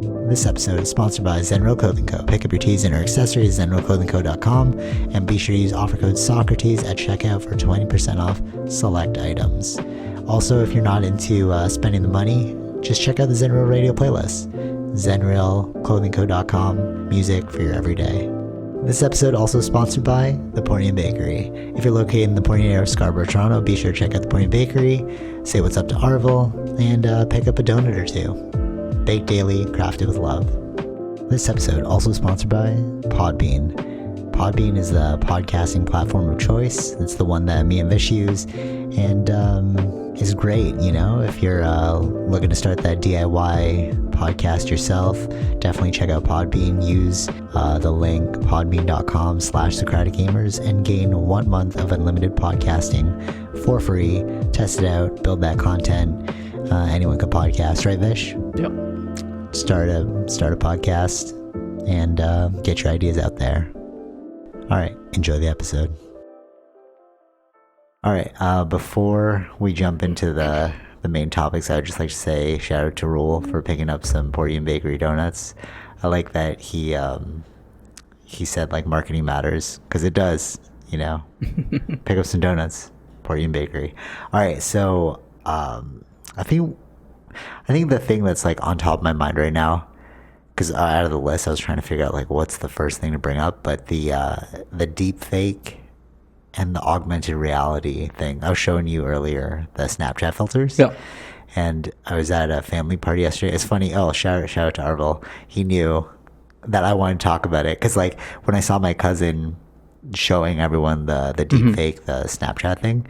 This episode is sponsored by Zenro Clothing Co. Pick up your tees and or accessories at zenroclothingco.com and be sure to use offer code Socrates at checkout for 20% off select items. Also, if you're not into spending the money, just check out the Zenrail radio playlist. zenrailclothingco.com, music for your everyday. This episode also sponsored by The Portian Bakery. If you're located in the Portian area of Scarborough, Toronto, be sure to check out The Portian Bakery, say what's up to Arvil, and pick up a donut or two. Baked daily, crafted with love. This episode also sponsored by Podbean. Podbean is the podcasting platform of choice. It's the one that me and Vish use, and is great, you know, if you're looking to start that DIY podcast yourself. Definitely check out Podbean. Use the link podbean.com/SocraticGamers and gain 1 month of unlimited podcasting for free. Test it out, build that content. Anyone could podcast, right, Vish? Yep. Start a podcast and get your ideas out there. All right, enjoy the episode. All right, before we jump into the main topics, I would just like to say shout out to Rule for picking up some Portian Bakery donuts. I like that he said like marketing matters, because it does, you know. Pick up some donuts, Portian Bakery. All right, so I think the thing that's like on top of my mind right now, because out of the list I was trying to figure out like what's the first thing to bring up, but the deep fake and the augmented reality thing. I was showing you earlier the Snapchat filters. Yeah. And I was at a family party yesterday. It's funny. Oh, shout out to Arvil. He knew that I wanted to talk about it, because like when I saw my cousin showing everyone the deep fake, the Snapchat thing,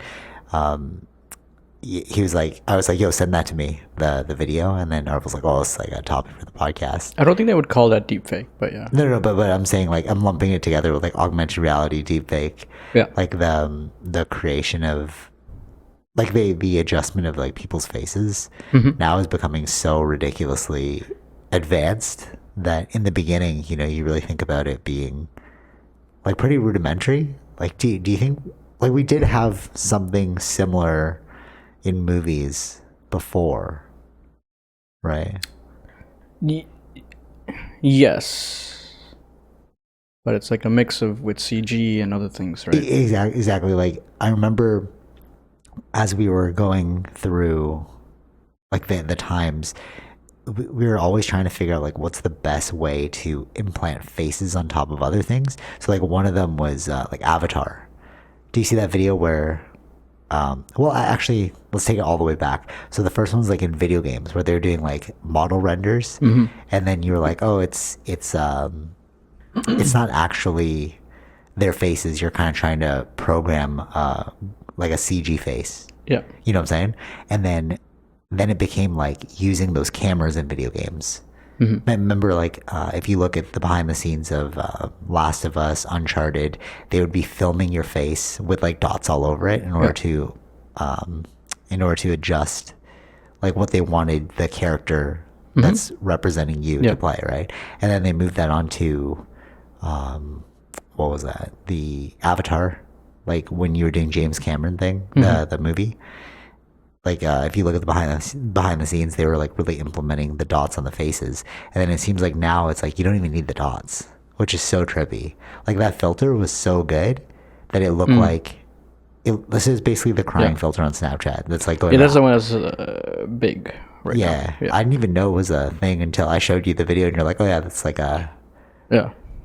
he was like, I was like, yo, send that to me, the video. And then Arvil's like, oh, it's like a topic for the podcast. I don't think they would call that deepfake, but yeah. No, but I'm saying like I'm lumping it together with like augmented reality, deepfake. Yeah. Like the creation of like the adjustment of like people's faces now is becoming so ridiculously advanced that in the beginning, you know, you really think about it being like pretty rudimentary. Like, do you think like we did have something similar in movies before, right? Yes, but it's like a mix of with CG and other things, right? Exactly. Like I remember as we were going through like the times, we were always trying to figure out like what's the best way to implant faces on top of other things. So like one of them was like Avatar. Do you see that video where well, actually, let's take it all the way back. So the first one's like in video games where they're doing like model renders, and then you're like, oh, it's not actually their faces. You're kind of trying to program like a CG face. Yeah, you know what I'm saying? And then it became like using those cameras in video games. I remember like if you look at the behind the scenes of Last of Us, Uncharted, they would be filming your face with like dots all over it in order to adjust like what they wanted the character that's representing you to play, right? And then they moved that onto what was that? The Avatar, like when you were doing James Cameron thing, the movie. Like if you look at the behind the scenes, they were like really implementing the dots on the faces, and then it seems like now it's like you don't even need the dots, which is so trippy. Like that filter was so good that it looked like this is basically the crying filter on Snapchat. That's like going. Yeah, that's the one that's big right now. Yeah, I didn't even know it was a thing until I showed you the video, and you're like, oh yeah, that's like a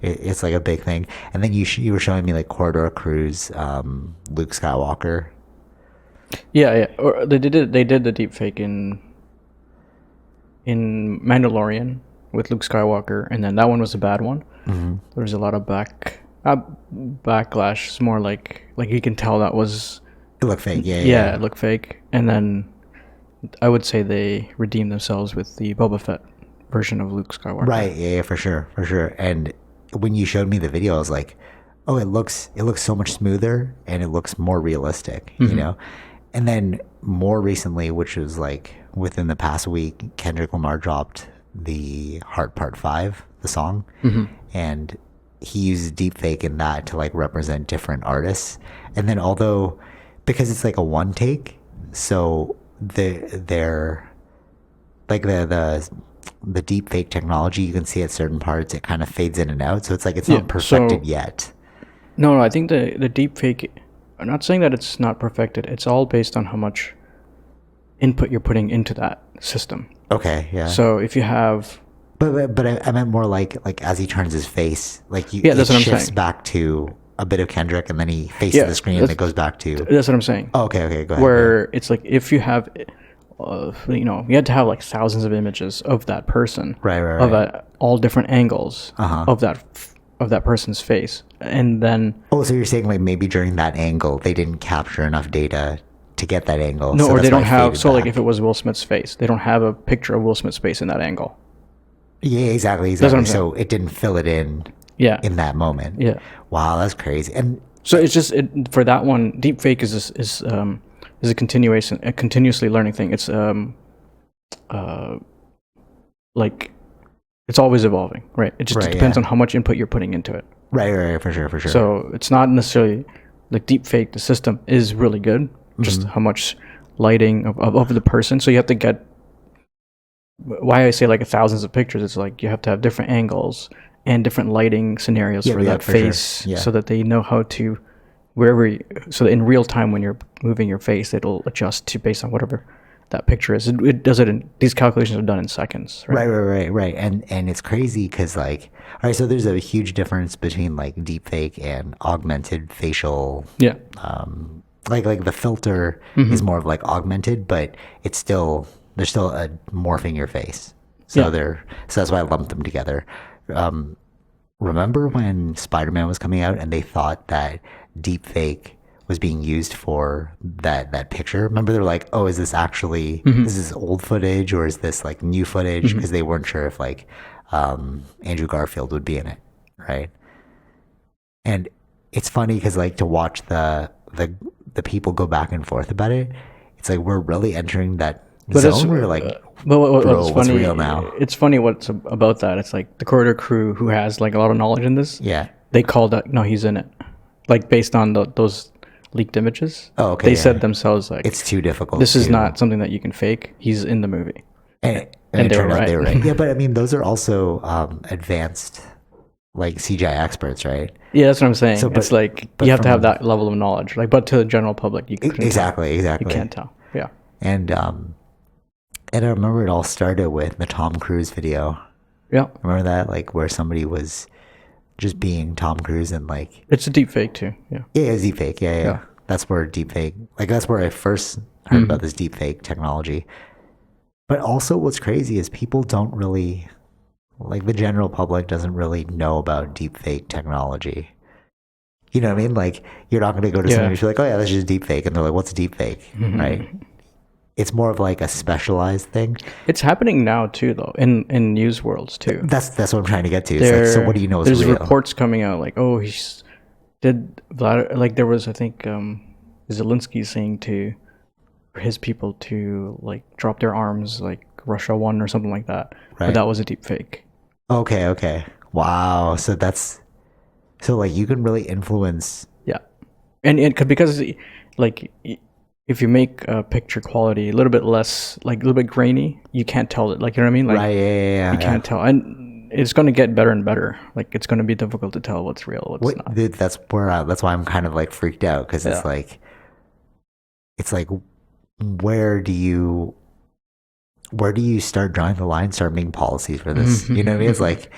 it's like a big thing. And then you were showing me like Corridor Crew's Luke Skywalker. Yeah. Or they did the deepfake in Mandalorian with Luke Skywalker, and then that one was a bad one. There was a lot of backlash. It's more like you can tell that was it looked fake. Yeah, it looked fake. And then I would say they redeemed themselves with the Boba Fett version of Luke Skywalker. Right. Yeah, for sure. And when you showed me the video, I was like, oh, it looks so much smoother and it looks more realistic, you know? And then more recently, which was like within the past week, Kendrick Lamar dropped the Heart Part 5, the song, and he uses deepfake in that to like represent different artists. And then because it's like a one take, so they're like the deep fake technology, you can see at certain parts it kind of fades in and out. So it's like it's Yeah, not perfected so yet. no, I think the deep fake. I'm not saying that it's not perfected. It's all based on how much input you're putting into that system. Okay, yeah. So if you have, But I meant more like as he turns his face, like Yeah, that's it what I'm shifts saying. back to a bit of Kendrick, and then he faces Yeah, the screen, and it goes back to. that's what I'm saying. Oh, okay, go ahead. Where it's like if you have, you had to have like thousands of images of that person, Right, right, of right. all different angles of that person's face, and then Oh, so you're saying like maybe during that angle they didn't capture enough data to get that angle, no, so or that's they why don't it have. faded So like back. if it was Will Smith's face, they don't have a picture of Will Smith's face in that angle. Yeah, exactly. That's what I'm saying. So it didn't fill it in Yeah, that moment. yeah. Wow, that's crazy. And So it's just for that one. Deep fake is a continuation, a continuously learning thing. It's like it's always evolving, right? It just Right, depends yeah. on how much input you're putting into it. right, for sure. So it's not necessarily like deep fake. The system is really good, just how much lighting of the person. So you have to get why I say like thousands of pictures. It's like you have to have different angles and different lighting scenarios for that for sure. face, Yeah. so that they know how to so that in real time when you're moving your face, it'll adjust to based on whatever that picture is. It does it in these calculations are done in seconds, right? Right. And it's crazy because like, all right, so there's a huge difference between like deepfake and augmented facial. Yeah. Like the filter is more of like augmented, but it's still they're still morphing your face. So Yeah. so that's why I lumped them together. Remember when Spider-Man was coming out and they thought that deepfake was being used for that picture? Remember they're like, oh, is this actually is this old footage or is this like new footage? Because they weren't sure if like Andrew Garfield would be in it, right? And it's funny because like to watch the people go back and forth about it, it's like we're really entering that zone where you're like, but what's bro, what's funny? real now? It's funny what's about that. It's like the corridor crew who has like a lot of knowledge in this. Yeah. They called that no, he's in it, like based on those leaked images. Oh, okay. They said themselves like it's too difficult. this is not something that you can fake. He's in the movie. And And it they were turned out they were right. right. Yeah, but I mean, those are also advanced like CGI experts, right? Yeah, that's what I'm saying. So, It's like you have to have that level of knowledge. Like, but to the general public, you couldn't Exactly. tell. You can't tell. Yeah. And I remember it all started with the Tom Cruise video. Yeah. Remember that, like where somebody was just being Tom Cruise and like It's a deep fake too. Yeah. yeah, it's deepfake. Yeah. That's where deepfake. Like that's where I first heard about this deepfake technology. But also, what's crazy is people don't really, like the general public doesn't really know about deepfake technology. You know what I mean? Like you're not going to go to somebody and be like, oh yeah, that's just deepfake, and they're like, what's a deepfake, right? It's more of like a specialized thing. It's happening now too, though, in news worlds too. That's what I'm trying to get to. It's like, so what do you know is There's real? reports coming out like, oh, like there was, I think, Zelensky saying to his people to like drop their arms, like Russia won or something like that. Right. But that was a deep fake. Okay. Wow. So like you can really influence. Yeah, and because like if you make a picture quality a little bit less, like a little bit grainy, you can't tell it. Like, you know what I mean? Like, Right. Yeah. you can't tell, and it's going to get better and better. Like, it's going to be difficult to tell what's real, what's not. Dude, that's why I'm kind of like freaked out because it's like where do you start drawing the line, start making policies for this? You know what I mean? It's like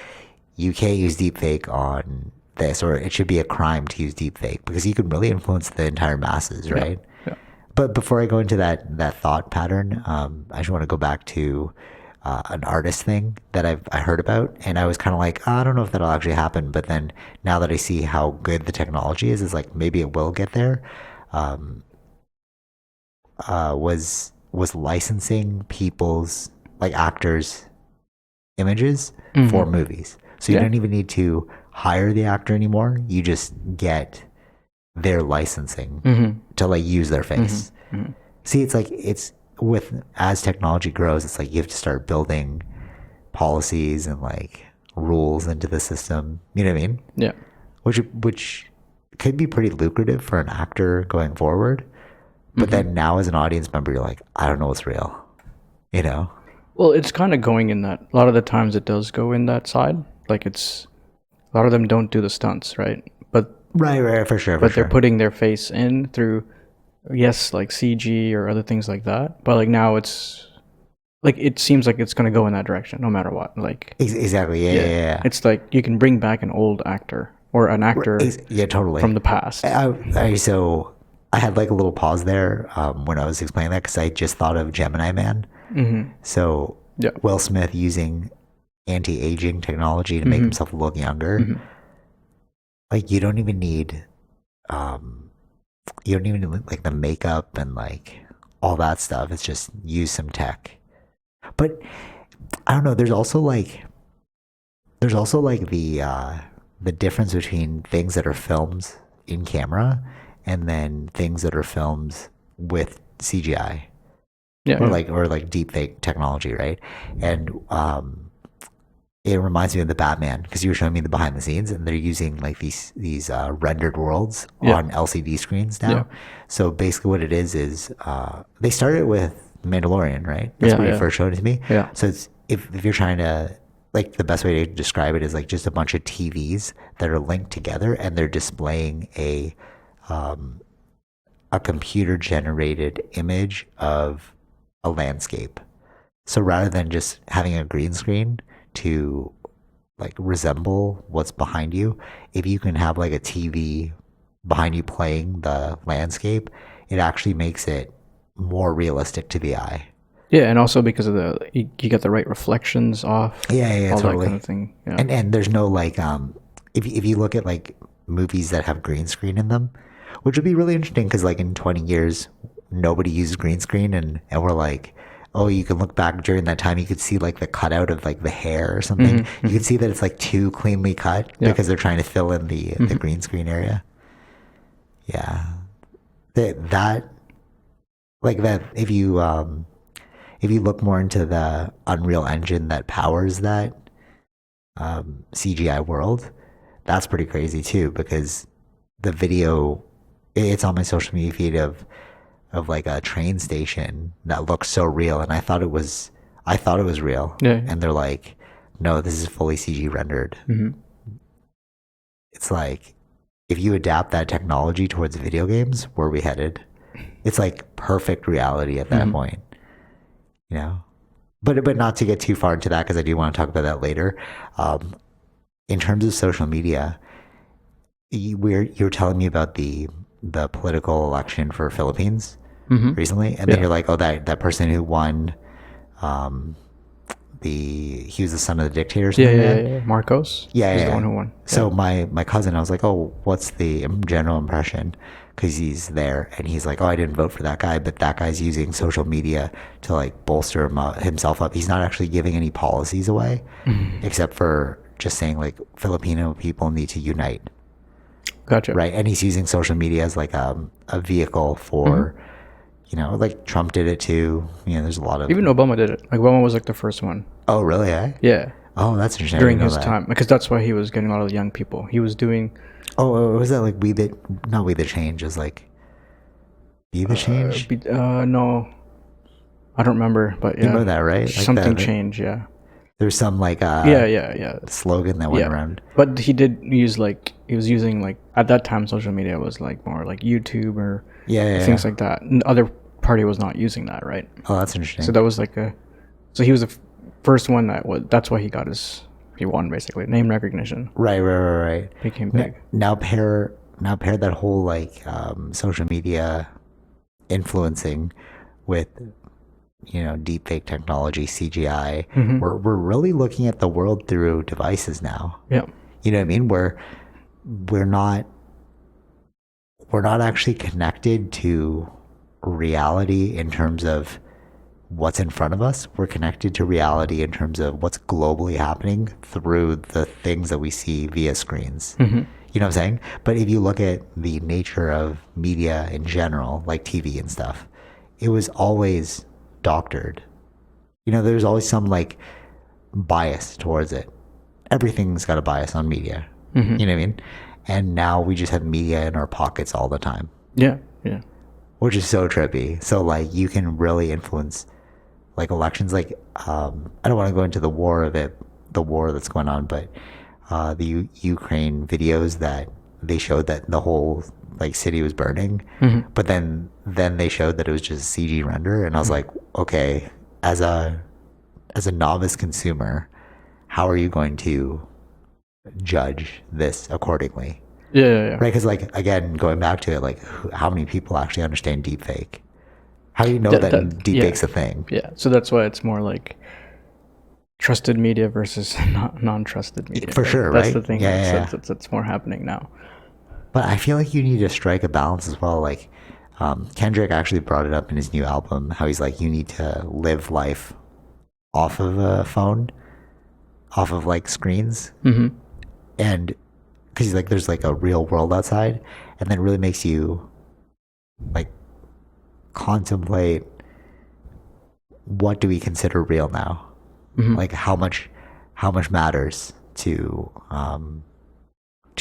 you can't use deepfake on this, or it should be a crime to use deepfake because you can really influence the entire masses, right? Yeah. But before I go into that thought pattern, I just want to go back to an artist thing that I heard about, and I was kind of like, I don't know if that'll actually happen. But then now that I see how good the technology is, it's like maybe it will get there. Was licensing people's like actors' images for movies, so you don't even need to hire the actor anymore. You just get their licensing to like use their face. See, it's like as technology grows, it's like you have to start building policies and like rules into the system. You know what I mean? Yeah. Which could be pretty lucrative for an actor going forward. But then now as an audience member, you're like, I don't know what's real. You know? Well, it's kind of going in that. A lot of the times it does go in that side. Like it's a lot of them don't do the stunts, right? But Right, for sure. they're putting their face in through, yes, like CG or other things like that. But like now it's like it seems like it's gonna go in that direction no matter what. Like Exactly. Yeah. it's like you can bring back an old actor or an actor Yeah, totally. from the past. So I had like a little pause there when I was explaining that because I just thought of Gemini Man. Mm-hmm. So Yeah. Will Smith using anti-aging technology to make himself look younger. Mm-hmm. Like you don't even need like the makeup and like all that stuff. It's just use some tech. But I don't know, there's also like the difference between things that are filmed in camera and then things that are filmed with CGI. Yeah. Or like deep fake technology, right? And it reminds me of the Batman because you were showing me the behind the scenes, and they're using like these rendered worlds on LCD screens now. Yeah. So basically, what it is they started with Mandalorian, right? That's when you first showed it to me. Yeah. So it's if you're trying to like the best way to describe it is like just a bunch of TVs that are linked together, and they're displaying a computer generated image of a landscape. So rather than just having a green screen to like resemble what's behind you, if you can have like a TV behind you playing the landscape, it actually makes it more realistic to the eye. Yeah, and also because of you get the right reflections off. Yeah, all totally. that kind of thing. Yeah. And there's no like if you look at like movies that have green screen in them, which would be really interesting because like in 20 years nobody uses green screen, and we're like, oh, you can look back during that time, you could see like the cutout of like the hair or something. You can see that it's like too cleanly cut because they're trying to fill in the green screen area. Yeah, that like that if you look more into the Unreal Engine that powers that CGI world, that's pretty crazy too, because the video, it's on my social media feed of like a train station that looks so real, and I thought it was real. Yeah. And they're like, no, this is fully CG rendered. It's like, if you adapt that technology towards video games, where are we headed? It's like perfect reality at that point, you know. But not to get too far into that, because I do want to talk about that later. In terms of social media, you were telling me about the political election for Philippines recently, and then you're like, oh, that person who won, he was the son of the dictator or something. Yeah. Marcos. Yeah, He's the one who won. So my cousin, I was like, oh, what's the general impression? Because he's there, and he's like, oh, I didn't vote for that guy, but that guy's using social media to like bolster himself up. He's not actually giving any policies away, except for just saying like Filipino people need to unite. Gotcha. Right, and he's using social media as like a vehicle for, you know, like Trump did it too. You know, there's a lot of Even Obama did it. Like Obama was like the first one. Oh, really? Yeah. Oh, that's interesting. During his time, because that's why he was getting a lot of the young people. He was doing. Oh, was that like not We the Change? It was like Be the Change? No, I don't remember, but yeah. You know that, right? Like something changed, yeah. There's some like yeah slogan that went around. But he did use like he was using like at that time social media was like more like YouTube or things like that. And the other party was not using that, right? Oh, that's interesting. So that was like so he was the first one that's why he won basically name recognition. Right. Became big. Now pair that whole like social media influencing with, you know, deepfake technology, CGI. We're really looking at the world through devices now. Yeah. You know what I mean? We're not actually connected to reality in terms of what's in front of us. We're connected to reality in terms of what's globally happening through the things that we see via screens. You know what I'm saying? But if you look at the nature of media in general, like TV and stuff, it was always doctored. You know, there's always some like bias towards it. Everything's got a bias on media. You know what I mean? And now we just have media in our pockets all the time. Yeah. Which is so trippy. So like you can really influence like elections, like I don't want to go into the war that's going on, but the Ukraine videos that they showed that the whole like city was burning, but then they showed that it was just CG render, and I was like, okay, as a novice consumer, how are you going to judge this accordingly? Yeah. Right? Because like again, going back to it, like how many people actually understand deepfake? How do you know that deepfake's a thing? Yeah. So that's why it's more like trusted media versus non-trusted media. For sure, That's right? the thing. Yeah. That's more happening now. But I feel like you need to strike a balance as well. Like Kendrick actually brought it up in his new album, how he's like, you need to live life off of a phone, off of like screens, and because he's like, there's like a real world outside, and then it really makes you like contemplate, what do we consider real now? Like how much matters to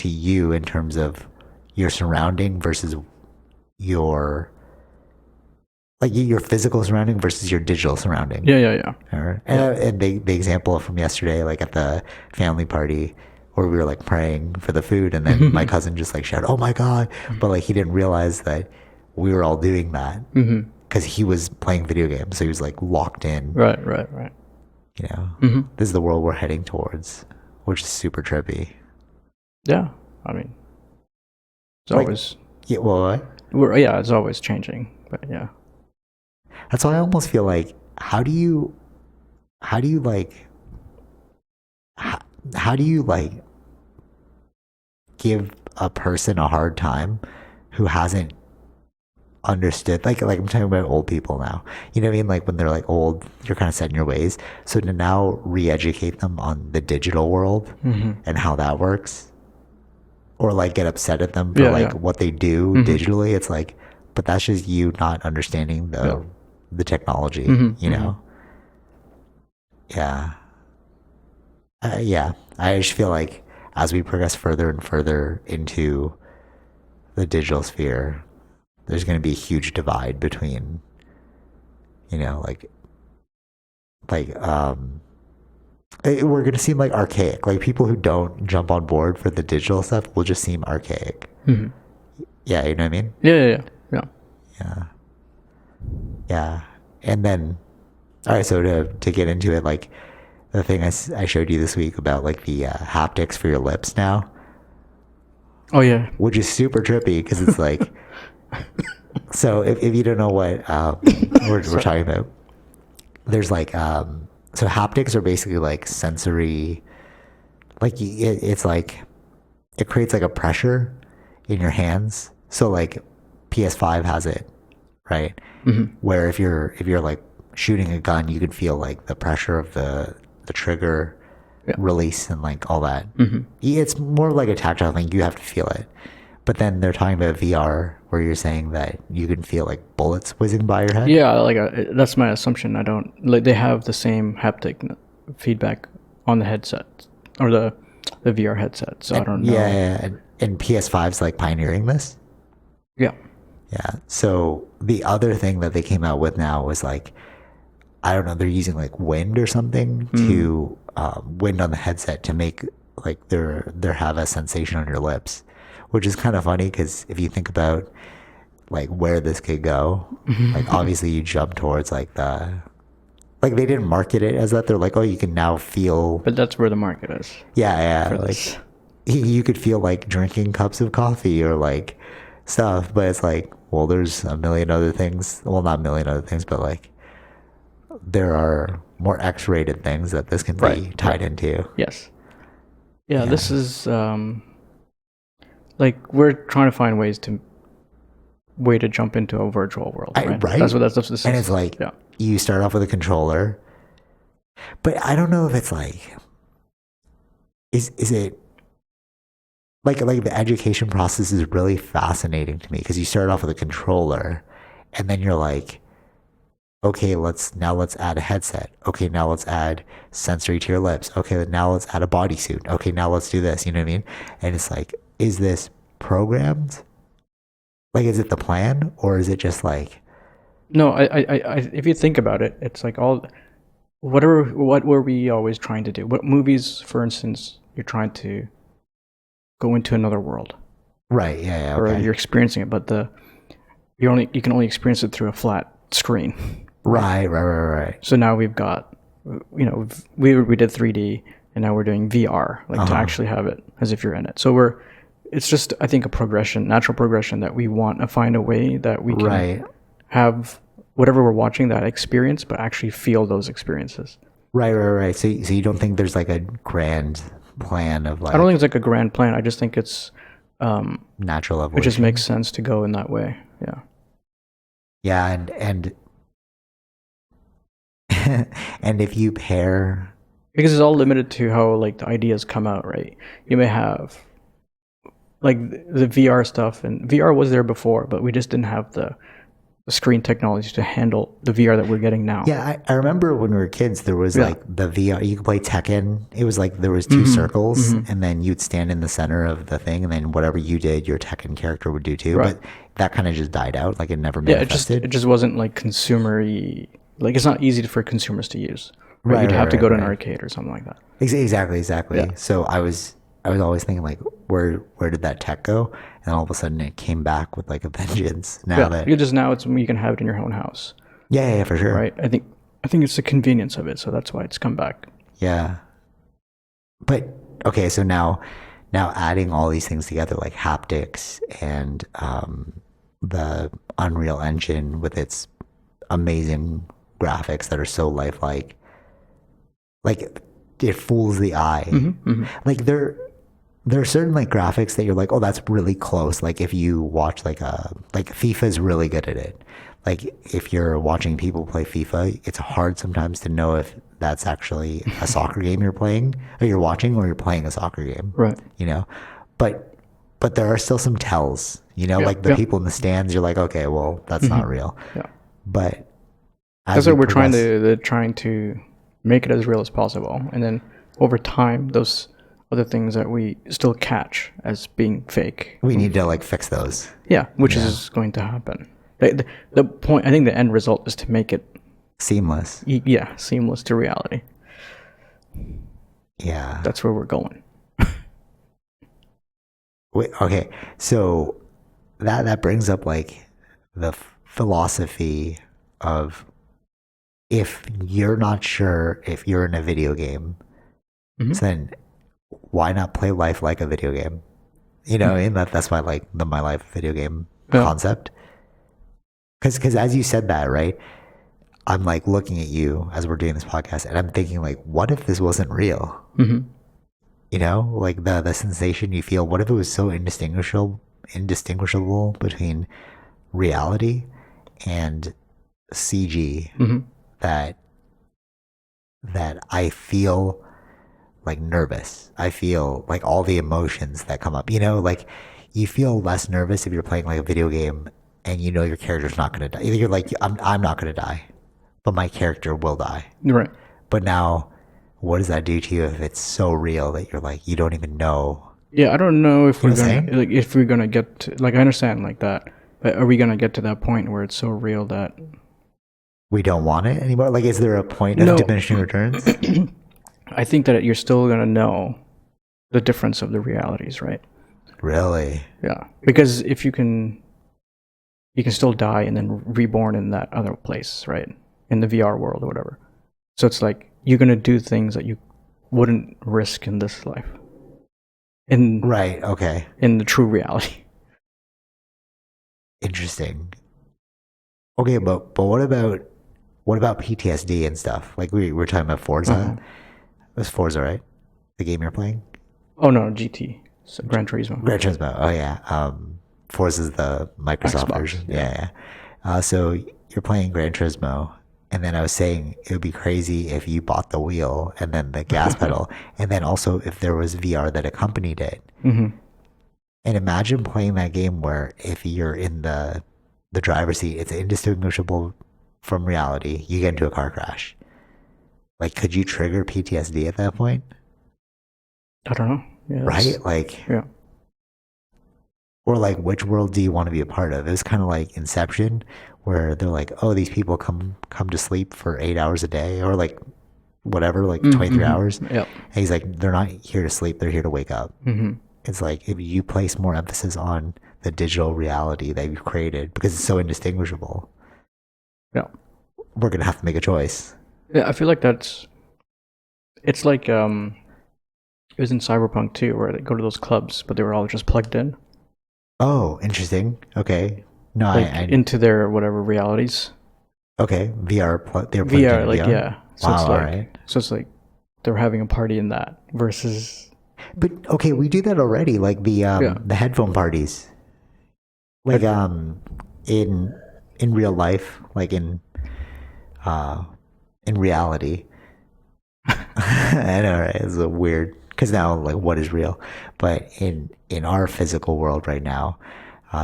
you in terms of your surrounding versus your physical surrounding versus your digital surrounding. Yeah. And the example from yesterday, like at the family party where we were like praying for the food, and then my cousin just like shouted, "Oh my God!" But like he didn't realize that we were all doing that because he was playing video games, so he was like locked in. Right. You know, this is the world we're heading towards, which is super trippy. Yeah, I mean, it's Like, always yeah. Well, it's always changing. But yeah, that's why I almost feel like how do you give a person a hard time who hasn't understood, like I'm talking about old people now, you know what I mean? Like when they're like old, you're kind of set in your ways, so to now re-educate them on the digital world and how that works, or like get upset at them for what they do digitally, it's like, but that's just you not understanding the technology, you know? Yeah. I just feel like as we progress further and further into the digital sphere, there's going to be a huge divide between, you know, we're going to seem like archaic. Like people who don't jump on board for the digital stuff will just seem archaic. Yeah, you know what I mean? Yeah. And then, all right, so to get into it, like the thing I showed you this week about like the haptics for your lips now. Oh yeah. Which is super trippy because it's like, so if you don't know what we're talking about, there's like, so haptics are basically like sensory, like it's like, it creates like a pressure in your hands. So like PS5 has it, right? Where if you're like shooting a gun, you can feel like the pressure of the trigger release and like all that. It's more like a tactile thing. You have to feel it. But then they're talking about VR, where you're saying that you can feel like bullets whizzing by your head. Yeah, like that's my assumption. I don't like they have the same haptic feedback on the headset or the VR headset. So I don't know. Yeah. And PS5's like pioneering this. Yeah. So the other thing that they came out with now was like, I don't know, they're using like wind or something to wind on the headset to make like there have a sensation on your lips, which is kind of funny because if you think about like where this could go, like obviously you jump towards like they didn't market it as that. They're like, oh, you can now feel. But that's where the market is. Yeah. Like you could feel like drinking cups of coffee or like stuff, but it's like, well, there's a million other things. Well, not a million other things, but like there are more X-rated things that this can be tied into. Yes. Yeah, this is like we're trying to find ways to jump into a virtual world, right? That's what this is. And it's like you start off with a controller, but I don't know if it's like is it like the education process is really fascinating to me because you start off with a controller and then you're like, okay, let's add a headset. Okay, now let's add sensory to your lips. Okay, now let's add a bodysuit. Okay, now let's do this. You know what I mean? And it's like, is this programmed? Like, is it the plan, or is it just like No, if you think about it, it's like what were we always trying to do? What movies, for instance, you're trying to go into another world, Right. Yeah. or Okay. you're experiencing it, but you can only experience it through a flat screen. Right. So now we've got, we did 3D, and now we're doing VR, like to actually have it as if you're in it. So it's just, I think, a progression, natural progression, that we want to find a way that we can Right. have whatever we're watching, that experience, but actually feel those experiences. Right. So you don't think there's like a grand plan of like I don't think it's like a grand plan. I just think it's natural it evolution? just makes sense to go in that way. Yeah. Yeah, and and if you pair, Because it's all limited to how like the ideas come out, right? You may have like the VR stuff, and VR was there before, but we just didn't have the screen technology to handle the VR that we're getting now. yeah, I remember when we were kids, there was Yeah. like the VR. You could play Tekken. It was like there was two circles, and then you'd stand in the center of the thing, and then whatever you did, your Tekken character would do too. Right. But that kind of just died out. Like it never Yeah, it just manifested. wasn't like consumery. Like it's not easy for consumers to use. Right. You'd have to go to an arcade or something like that. Exactly. Yeah. So I was always thinking like, where did that tech go? And all of a sudden, it came back with like a vengeance. Now Yeah. that You just now you can have it in your own house. yeah, for sure. Right. I think it's the convenience of it, so that's why it's come back. Yeah. But okay, so now adding all these things together, like haptics and the Unreal Engine with its amazing graphics that are so lifelike, like it fools the eye. Like there are certain like graphics that you're like, oh, that's really close. Like if you watch like FIFA is really good at it. Like if you're watching people play FIFA, it's hard sometimes to know if that's actually a soccer game you're playing or you're watching or you're playing a soccer game. Right. You know? But there are still some tells, like the people in the stands, you're like, okay, well, that's not real. Yeah. But That's why we're trying to make it as real as possible, and then over time, those other things that we still catch as being fake. we need to like fix those. Yeah, which is going to happen. The point, I think, the end result is to make it Seamless. seamless to reality. Yeah. That's where we're going. Wait, okay, so that brings up like the philosophy of if you're not sure if you're in a video game, so then why not play life like a video game? And that's why I like the my life video game concept. Because as you said that, right, I'm like looking at you as we're doing this podcast, and I'm thinking like, what if this wasn't real? Like the sensation you feel. What if it was so indistinguishable between reality and CG that I feel like nervous. I feel like all the emotions that come up. Like you feel less nervous if you're playing like a video game and your character's not gonna die. Either you're like, I'm not gonna die, but my character will die. Right. But now, what does that do to you if it's so real that you're like, you don't even know? Yeah, I don't know if we're saying? gonna get to, like, I understand like that, but are we gonna get to that point where it's so real that We don't want it anymore? Like, is there a point of No. diminishing returns? I think that you're still gonna know the difference of the realities, right? Really? Yeah, because if you can still die and then reborn in that other place, right? In the VR world or whatever. So it's like you're gonna do things that you wouldn't risk in this life. Right, okay. In the true reality. Interesting. Okay, but what about PTSD and stuff? Like we were talking about Forza. It was Forza, right? The game you're playing? Oh no, GT. So Gran Turismo. Gran Turismo. Oh yeah. Forza's the Microsoft Xbox, version. Yeah. So you're playing Gran Turismo, and then I was saying it would be crazy if you bought the wheel and then the gas pedal, and then also if there was VR that accompanied it. Mm-hmm. And imagine playing that game where if you're in the driver's seat, it's indistinguishable from reality. You get into a car crash. Like, could you trigger PTSD at that point? I don't know. Yeah, Right? Like, yeah. Or like, which world do you want to be a part of? It was kind of like Inception, where they're like, oh, these people come to sleep for 8 hours a day, or like whatever, like 23 hours. Yep. And he's like, they're not here to sleep, they're here to wake up. It's like, if you place more emphasis on the digital reality that you've created, because it's so indistinguishable, Yeah. we're gonna have to make a choice. Yeah, I feel like it's like it was in Cyberpunk too, where they go to those clubs, but they were all just plugged in, Oh, interesting. Okay. No, like I into their whatever realities. okay. VR, they're plugged VR, into like VR. yeah. So Wow, it's all like right. so it's like they're having a party in that versus But okay, we do that already, like the headphone parties. Like in real life, like in reality. I know, right? It's a weird, because now like what is real? But in our physical world right now,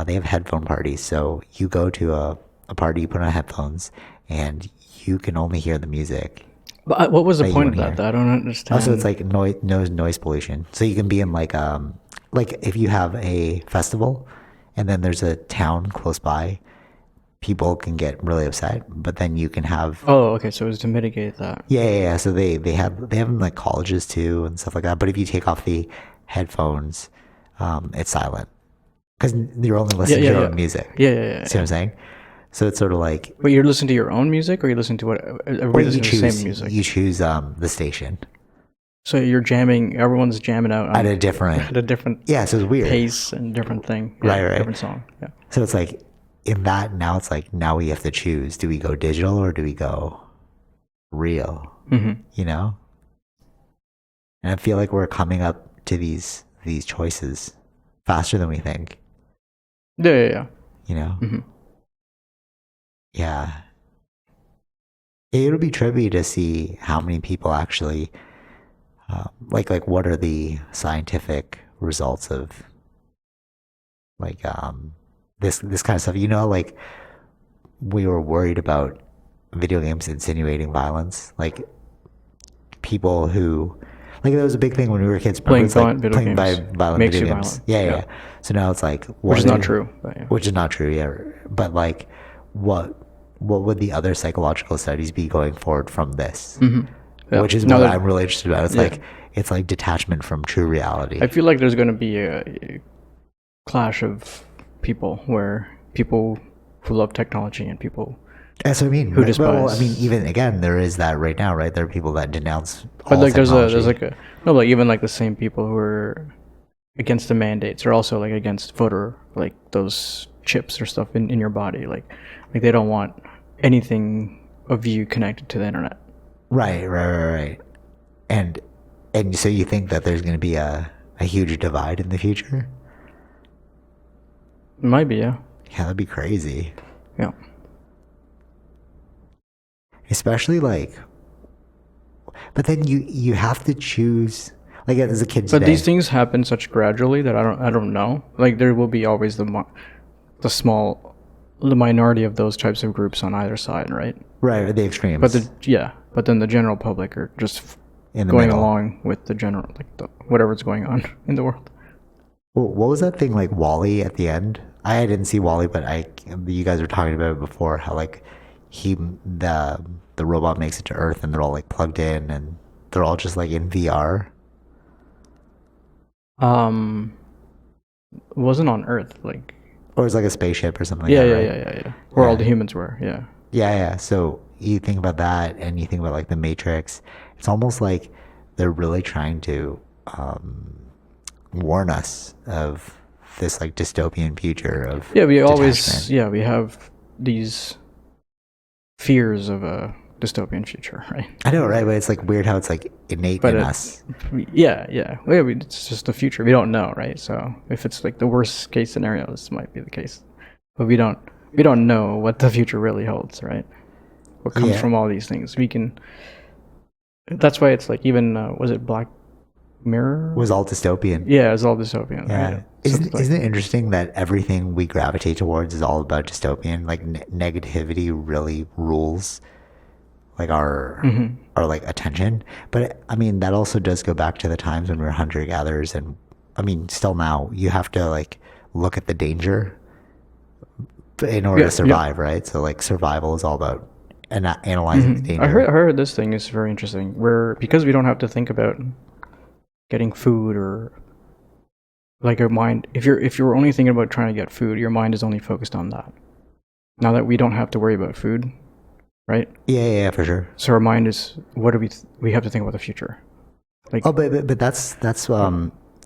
they have headphone parties. So you go to a party, you put on headphones, and you can only hear the music. But what was the That you point of wanna that? hear. I don't understand. Also, it's like noise pollution. So you can be in like if you have a festival, and then there's a town close by, people can get really upset. But then you can have Oh, okay. So it was to mitigate that. yeah. So they have them like colleges too and stuff like that. But if you take off the headphones, it's silent because you're only listening to your own music. Yeah. See what I'm saying? So it's sort of like But you're listening to your own music, or you listen to what well, everybody you listens to the choose same music? you choose the station So you're jamming. Everyone's jamming out at on, a different at a different yeah. So it's weird. pace and different thing. Right. Different song. Yeah. So it's like in that now it's like now we have to choose: do we go digital or do we go real? You know. And I feel like we're coming up to these choices faster than we think. Yeah. You know. Yeah. It'll be trippy to see how many people actually like what are the scientific results of like this kind of stuff. You know, like we were worried about video games insinuating violence. Like people who like there was a big thing when we were kids. Playing It's like violent video playing games violent makes video you games. violent. Yeah. Yeah. So now it's like Which is not true. But yeah. Which is not true, yeah. But like what would the other psychological studies be going forward from this? Yeah. Which is No, what that- I'm really interested about. It's like detachment from true reality. I feel like there's going to be a clash of people where people who love technology and people. That's what I mean. Who Right? Well, I despise- mean, even again, there is that right now, right? There are people that denounce But all like there's technology. like a no, like even like the same people who are against the mandates are also like against voter, like those chips or stuff in your body, like they don't want anything of you connected to the internet. Right. And so you think that there's going to be a huge divide in the future? It might be, yeah. Yeah, that'd be crazy. Yeah. Especially like, but then you have to choose. Like as a kid But today, these things happen such gradually that I don't know. Like there will be always the minority of those types of groups on either side, right? right? Or the extremes. But then the general public are just in the going middle. along with the general, like whatever's going on in the world. Well, what was that thing like Wall-E at the end? I didn't see Wall-E, but you guys were talking about it before. How like the robot makes it to Earth and they're all like plugged in and they're all just like in VR. It wasn't on Earth, like Or it's like a spaceship or something. yeah, like yeah, that, yeah, right? yeah, yeah. Where all Yeah. the humans were, yeah. Yeah. So you think about that, and you think about like the Matrix. It's almost like they're really trying to warn us of this like dystopian future of Yeah, we detachment. we have these fears of a dystopian future, right? I know, right? But it's like weird how it's like innate But in it- us. Yeah. Well, it's just the future. We don't know, right? So if it's like the worst case scenario, this might be the case. But we don't know what the future really holds, right? What comes Yeah. from all these things. We can. That's why it's like even was it Black Mirror? Was all dystopian. Yeah, it's all dystopian. Yeah. Right? So Isn't, it's like- isn't it interesting that everything we gravitate towards is all about dystopian? Like negativity really rules like our like attention. But I mean, that also does go back to the times when we were hunter gatherers. And I mean, still now you have to like look at the danger in order to survive, right? So like survival is all about analyzing the danger. I heard this thing is very interesting. Where because we don't have to think about getting food or like our mind. If you're only thinking about trying to get food, your mind is only focused on that. Now that we don't have to worry about food, right? Yeah, for sure. So our mind is what do we have to think about the future. Like but that's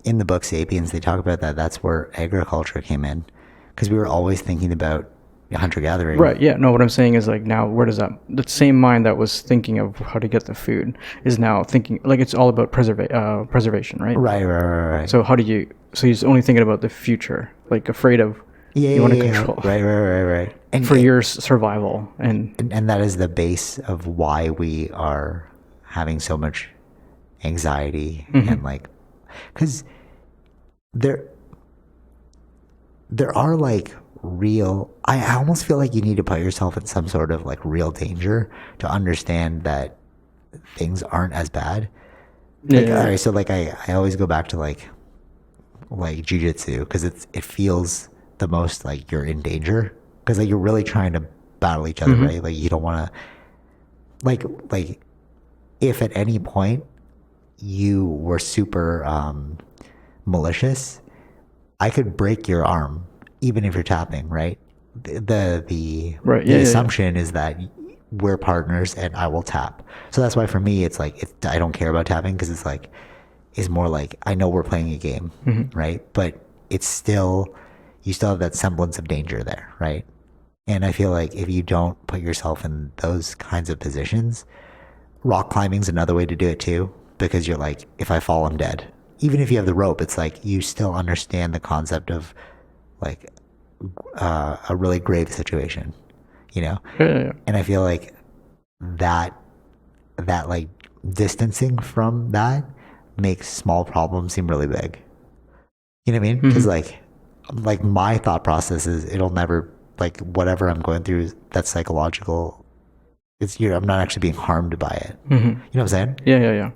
in the book Sapiens they talk about that. That's where agriculture came in, because we were always thinking about hunter gathering. Right. Yeah. No. What I'm saying is like now where does the same mind that was thinking of how to get the food is now thinking like it's all about preservation, right? Right. So how do you? So he's only thinking about the future, like afraid of. You want to control. Right. And for your survival and that is the base of why we are having so much anxiety and like, because there are like real, I almost feel like you need to put yourself in some sort of like real danger to understand that things aren't as bad. Like, all right, so like I always go back to like jiu-jitsu, because it feels the most like you're in danger, because like you're really trying to battle each other, right? Like you don't want to like if at any point you were super malicious, I could break your arm even if you're tapping, right? The assumption is that we're partners and I will tap. So that's why for me it's like I don't care about tapping, because it's more like I know we're playing a game, right? But it's still, you still have that semblance of danger there, right? And I feel like if you don't put yourself in those kinds of positions, rock climbing's another way to do it too, because you're like, if I fall, I'm dead. Even if you have the rope, it's like you still understand the concept of like a really grave situation, you know? Yeah. And I feel like that like distancing from that makes small problems seem really big. You know what I mean? Because like my thought process is it'll never, like whatever I'm going through that's psychological, I'm not actually being harmed by it. You know what I'm saying? Yeah.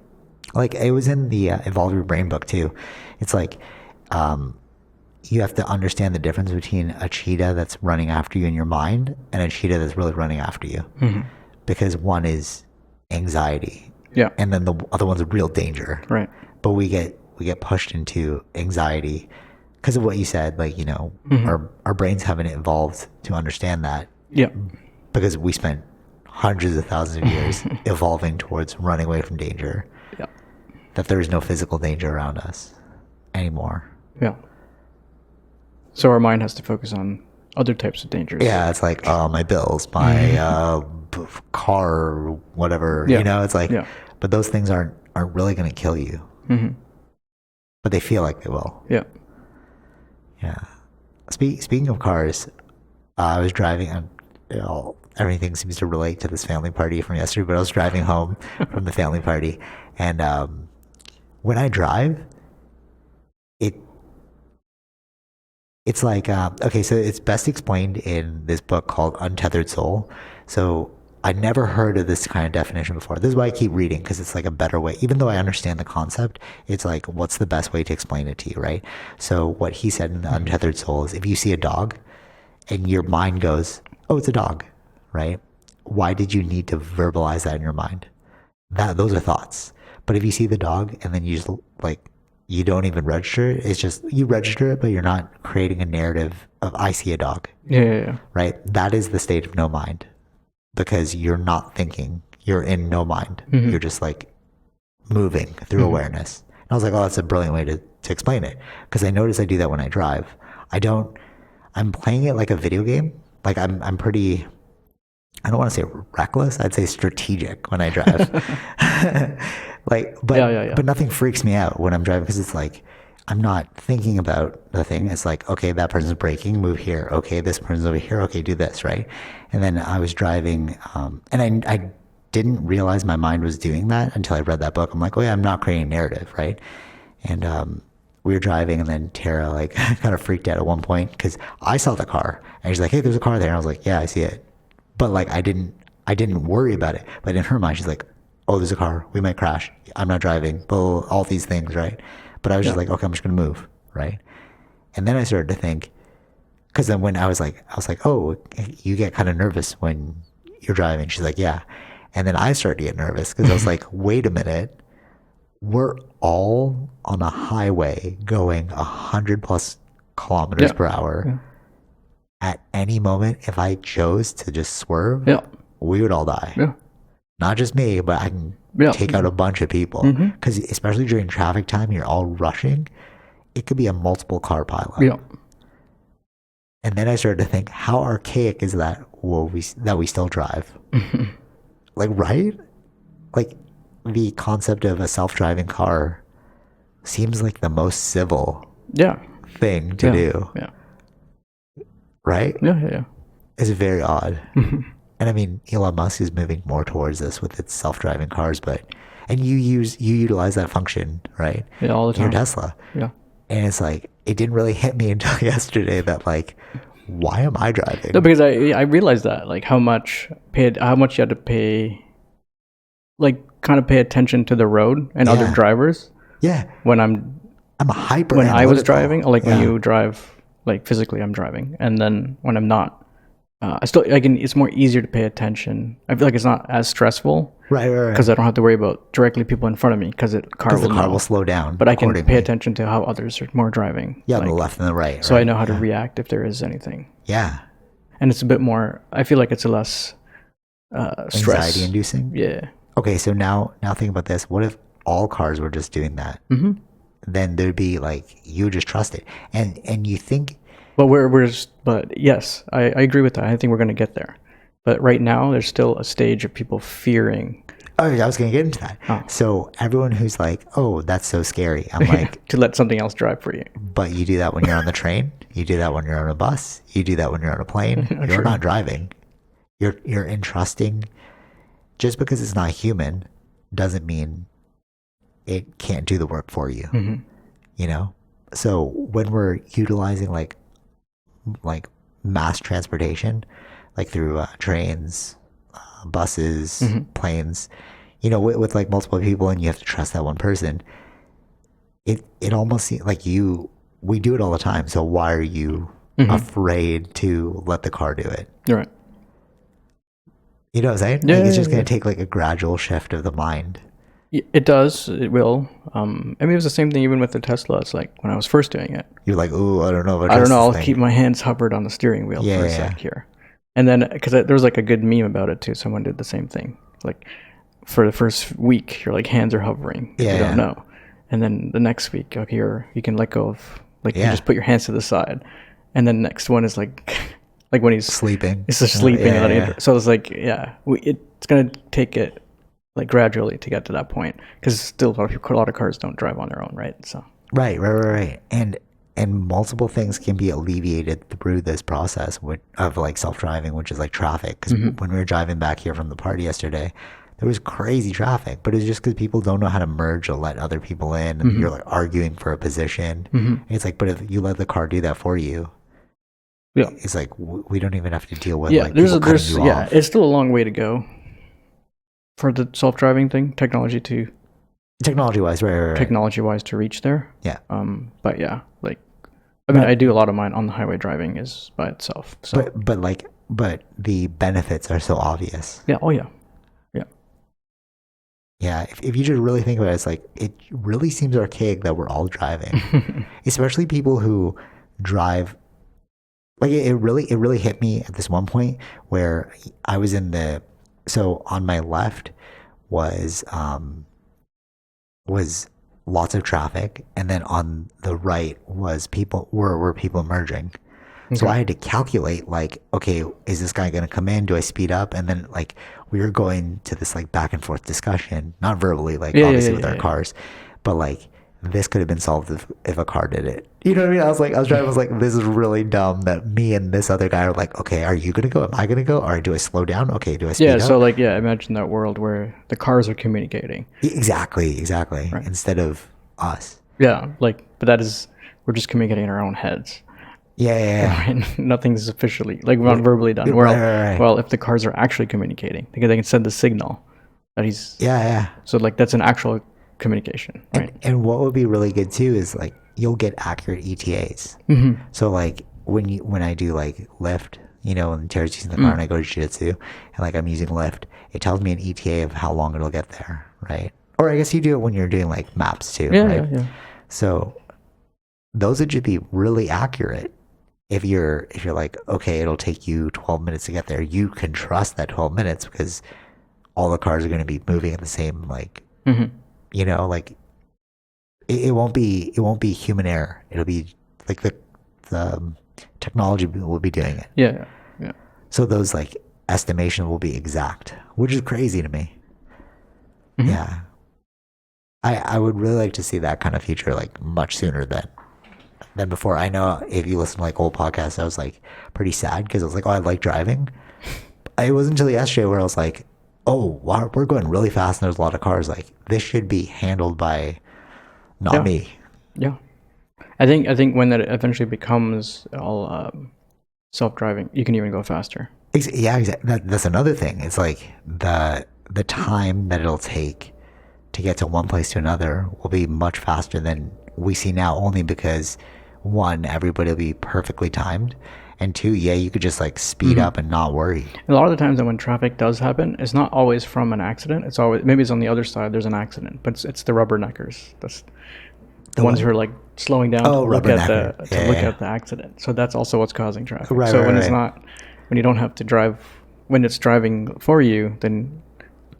Like it was in the Evolve Your Brain book too. It's like you have to understand the difference between a cheetah that's running after you in your mind and a cheetah that's really running after you. Because one is anxiety, and then the other one's a real danger, right? But we get pushed into anxiety because of what you said, like, you know, our brains haven't evolved to understand that, because we spent hundreds of thousands of years evolving towards running away from danger, that there is no physical danger around us anymore. So our mind has to focus on other types of dangers. It's like my bills, my car, whatever, you know, it's like, but those things aren't really going to kill you, but they feel like they will. Speaking of cars, I was driving, and everything seems to relate to this family party from yesterday, but I was driving home from the family party, and when I drive, it's like, okay, so it's best explained in this book called Untethered Soul. So I never heard of this kind of definition before. This is why I keep reading, because it's like a better way. Even though I understand the concept, it's like, what's the best way to explain it to you, right? So what he said in the Untethered Soul is, if you see a dog and your mind goes, oh, it's a dog, right? Why did you need to verbalize that in your mind? Those are thoughts. But if you see the dog and then you just like, you don't even register it, it's just, you register it, but you're not creating a narrative of, I see a dog. Right? That is the state of no mind, because you're not thinking, you're in no mind. You're just like moving through awareness. And I was like, oh, that's a brilliant way to explain it, because I notice I do that when I drive. I'm playing it like a video game. Like I'm pretty, I don't want to say reckless, I'd say strategic when I drive. But nothing freaks me out when I'm driving, because it's like, I'm not thinking about the thing. It's like, okay, that person's braking, move here. Okay, this person's over here. Okay, do this, right? And then I was driving, and I didn't realize my mind was doing that until I read that book. I'm like, oh yeah, I'm not creating a narrative, right? And we were driving, and then Tara like kind of freaked out at one point, because I saw the car, and she's like, hey, there's a car there. And I was like, yeah, I see it. But like, I didn't worry about it. But in her mind, she's like, oh, there's a car, we might crash, I'm not driving, all these things, right? But I was just like, okay, I'm just gonna move, right? And then I started to think, because then when I was like, oh, you get kind of nervous when you're driving. She's like, yeah. And then I started to get nervous because I was like, wait a minute. We're all on a highway going 100 plus kilometers per hour. Yeah. At any moment, if I chose to just swerve, Yeah. we would all die. Yeah. Not just me, but I can take out a bunch of people. Because especially during traffic time, you're all rushing. It could be a multiple car pileup. Yeah. And then I started to think, how archaic is that? That we still drive? Like, right? Like, the concept of a self-driving car seems like the most civil thing to do. Yeah. Right? Yeah. It's very odd. And I mean, Elon Musk is moving more towards this with its self-driving cars, and you utilize that function, right? Yeah, all the time. Your Tesla. Yeah. And it's like, it didn't really hit me until yesterday that like, why am I driving? No, because I realized that, like, how much you had to pay, like, kind of pay attention to the road and other drivers. Yeah. When I'm a hyper. When I was driving, like when you drive, like physically, I'm driving, and then when I'm not, it's more easier to pay attention. I feel like it's not as stressful, right? Because I don't have to worry about directly people in front of me because the car will slow down. But I can pay attention to how others are more driving. Yeah, on the left and the right. So I know how to react if there is anything. Yeah. And it's a bit more. I feel like it's a less stress. Anxiety inducing. Yeah. Okay, so now think about this. What if all cars were just doing that? Then there'd be like, you just trust it, and you think. But yes, I agree with that. I think we're going to get there. But right now, there's still a stage of people fearing. Oh, I was going to get into that. Oh. So everyone who's like, oh, that's so scary. I'm like. To let something else drive for you. But you do that when you're on the train. You do that when you're on a bus. You do that when you're on a plane. You're not driving. You're entrusting. Just because it's not human doesn't mean it can't do the work for you. You know? So when we're utilizing like mass transportation, like through trains, buses, planes, you know, with like multiple people, and you have to trust that one person, it almost seems like we do it all the time. So why are you afraid to let the car do it? Right. You know what I'm saying? Yeah, like it's just going to take like a gradual shift of the mind. It does. It will. I mean, it was the same thing even with the Tesla. It's like when I was first doing it. You're like, ooh, I don't know. I'll keep my hands hovered on the steering wheel for a sec here. And then, because there was like a good meme about it too. Someone did the same thing. Like for the first week, you're like hands are hovering. You don't know. And then the next week, okay, you can let go of, like you just put your hands to the side. And then the next one is like when he's sleeping. It's just sleeping. So it's like, it's going to take it like gradually to get to that point, because still a lot of cars don't drive on their own, right? So right. And multiple things can be alleviated through this process of like self-driving, which is like traffic. Because when we were driving back here from the party yesterday, there was crazy traffic, but it's just because people don't know how to merge or let other people in, and you're like arguing for a position. And it's like, but if you let the car do that for you, it's like we don't even have to deal with like people cutting you off. It's still a long way to go for the self-driving thing, technology-wise, right. Technology-wise to reach there. Yeah. But yeah, like, I mean, I do a lot of mine on the highway driving is by itself. So. But the benefits are so obvious. Yeah. Oh yeah. Yeah, if you just really think about it, it's like, it really seems archaic that we're all driving, especially people who drive. Like it really hit me at this one point where I was so on my left was lots of traffic, and then on the right was people merging. So I had to calculate, like, okay, is this guy going to come in? Do I speed up? And then, like, we were going to this, like, back and forth discussion, not verbally, like, obviously with our cars, but, like, this could have been solved if a car did it. You know what I mean? I was driving, I was like, this is really dumb that me and this other guy are like, okay, are you going to go? Am I going to go? Or do I slow down? Okay, do I speed up? Yeah, so, like, imagine that world where the cars are communicating. Exactly. Right. Instead of us. Yeah, like, but we're just communicating in our own heads. Yeah. Right? Nothing's officially, like, not verbally done. Right. Well, if the cars are actually communicating, because they can send the signal that he's... Yeah. So, like, that's an actual communication, right? And what would be really good, too, is, like, you'll get accurate ETAs. Mm-hmm. So like when I do like Lyft, you know, when Tara's using the car and I go to jiu-jitsu and like I'm using Lyft, it tells me an ETA of how long it'll get there, right? Or I guess you do it when you're doing like maps too, Yeah, right? yeah. So those would just be really accurate. If you're like, okay, it'll take you 12 minutes to get there, you can trust that 12 minutes because all the cars are going to be moving at the same, like, Mm-hmm. you know, like it won't be human error. It'll be like the technology will be doing it. Yeah, yeah. So those like estimations will be exact, which is crazy to me. Mm-hmm. Yeah. I would really like to see that kind of future like much sooner than before. I know if you listen to like old podcasts, I was like pretty sad because I was like, oh, I like driving. It wasn't until yesterday where I was like, oh, wow, we're going really fast and there's a lot of cars. Like this should be handled by not me. Yeah. I think when that eventually becomes all self-driving, you can even go faster. Yeah, exactly. That's another thing. It's like the time that it'll take to get to one place to another will be much faster than we see now, only because one, everybody will be perfectly timed, and two, yeah, you could just like speed up and not worry. And a lot of the times that when traffic does happen, it's not always from an accident. It's always, maybe it's on the other side, there's an accident, but it's the rubberneckers. That's the ones who are like slowing down to look at the accident. So that's also what's causing traffic. Right, so right, when right. it's not, when you don't have to drive, when it's driving for you, then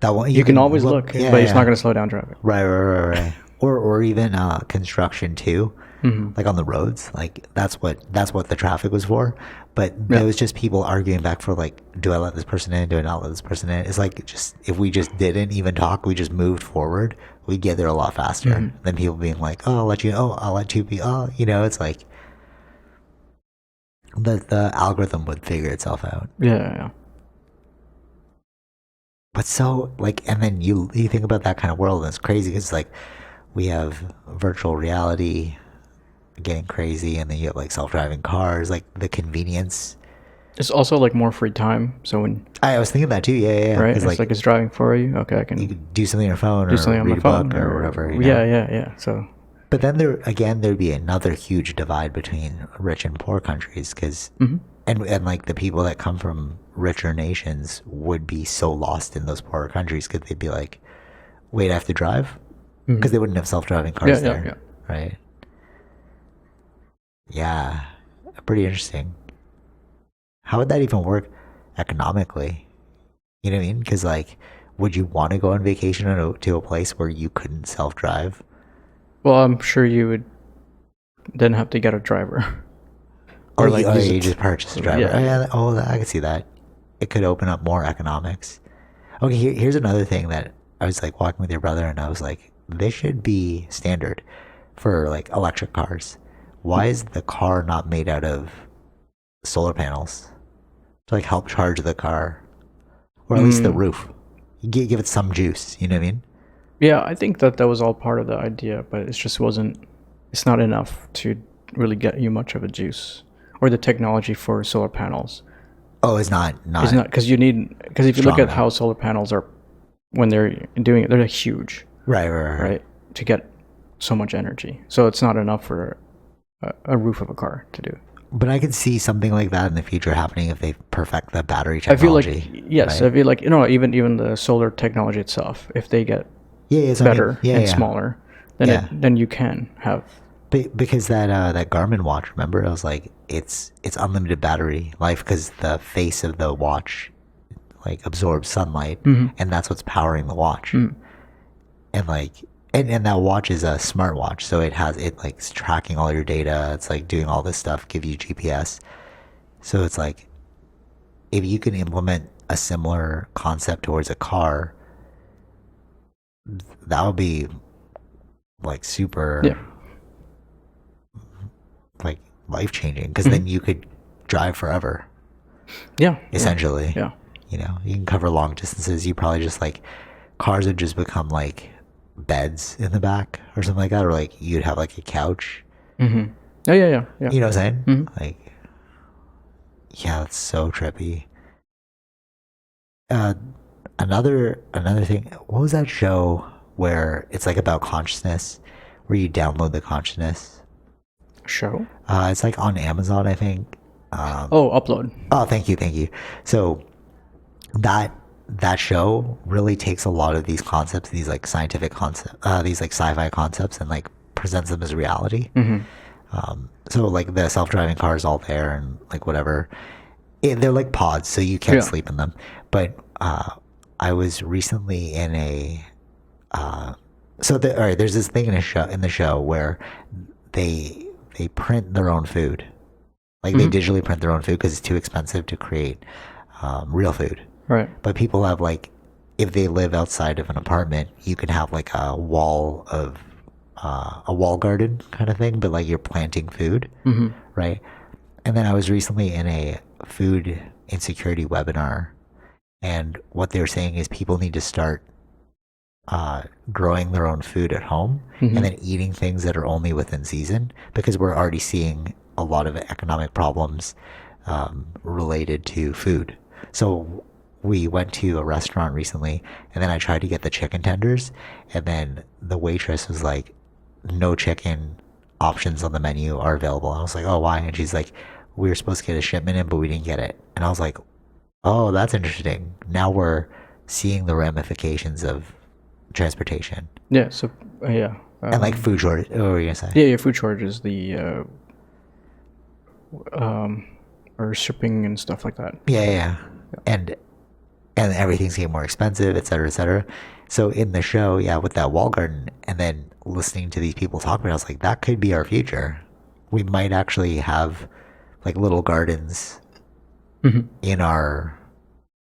That one you can always look, but it's not going to slow down traffic. Right. Or even construction too, like on the roads. Like that's what the traffic was for. But there was just people arguing back for like, do I let this person in? Do I not let this person in? It's like just if we just didn't even talk, we just moved forward, we'd get there a lot faster than people being like, oh, I'll let you. Oh, I'll let you be. Oh, you know, it's like the algorithm would figure itself out. Yeah. But so like, and then you think about that kind of world, and it's crazy because like we have virtual reality getting crazy, and then you have like self-driving cars, like the convenience. It's also like more free time. So when I was thinking that too. Yeah. right, it's like it's driving for you. Okay, I can you could do something on your phone do or something on read my a phone book or whatever. You know? Yeah. So, but then there'd be another huge divide between rich and poor countries because. And like the people that come from richer nations would be so lost in those poorer countries because they'd be like, wait, I have to drive? Because they wouldn't have self-driving cars there, right? Yeah, pretty interesting. How would that even work economically? You know what I mean? Because like, would you want to go on vacation to a place where you couldn't self-drive? well, I'm sure you would then have to get a driver. Or like you just purchase a driver. Yeah. I can see that. It could open up more economics. Okay, here's another thing that I was like walking with your brother and I was like, this should be standard for like electric cars. Why is the car not made out of solar panels to like help charge the car? Or at least the roof. Give it some juice, you know what I mean? Yeah, I think that was all part of the idea, but it's not enough to really get you much of a juice. Or the technology for solar panels. Oh, it's not because if you look at how solar panels are when they're doing it, they're huge. Right. To get so much energy. So it's not enough for a roof of a car to do. But I could see something like that in the future happening if they perfect the battery technology. I feel like yes, right? I feel like even the solar technology itself, if they get better and smaller, then you can have. Because that Garmin watch, remember, I was like, it's unlimited battery life because the face of the watch like absorbs sunlight, and that's what's powering the watch. And like, and that watch is a smartwatch, so it like it's tracking all your data. It's like doing all this stuff, give you GPS. So it's like, if you can implement a similar concept towards a car, that would be like super. Yeah. Like life-changing because then you could drive forever. Essentially. Yeah. You know, you can cover long distances. You probably just like cars would just become like beds in the back or something like that, or like you'd have like a couch. Yeah. You know what I'm saying? Like, yeah, it's so trippy. Another thing. What was that show where it's like about consciousness, where you download the consciousness? Show? It's like on Amazon, I think. Oh, Upload. Oh, thank you. So that show really takes a lot of these concepts, these like scientific concepts, these like sci-fi concepts, and like presents them as reality. So like the self-driving car is all there, and like whatever. They're like pods, so you can't Yeah. sleep in them. But I was recently in a all right. There's this thing in the show where they print their own food, like they digitally print their own food because it's too expensive to create real food. Right. But people have like, if they live outside of an apartment, you can have like a wall garden kind of thing, but like you're planting food, right? And then I was recently in a food insecurity webinar, and what they were saying is people need to start growing their own food at home and then eating things that are only within season, because we're already seeing a lot of economic problems related to food. So we went to a restaurant recently, and then I tried to get the chicken tenders, and then the waitress was like, no chicken options on the menu are available. I was like, oh, why? And she's like, we were supposed to get a shipment in, but we didn't get it. And I was like, oh, that's interesting. Now we're seeing the ramifications of transportation. Yeah. So yeah. And like food shortage. What were you gonna say? Yeah. Food shortages, or shipping and stuff like that. Yeah. And everything's getting more expensive, et cetera, et cetera. So in the show, yeah, with that wall garden, and then listening to these people talk about it, I was like, that could be our future. We might actually have like little gardens in our,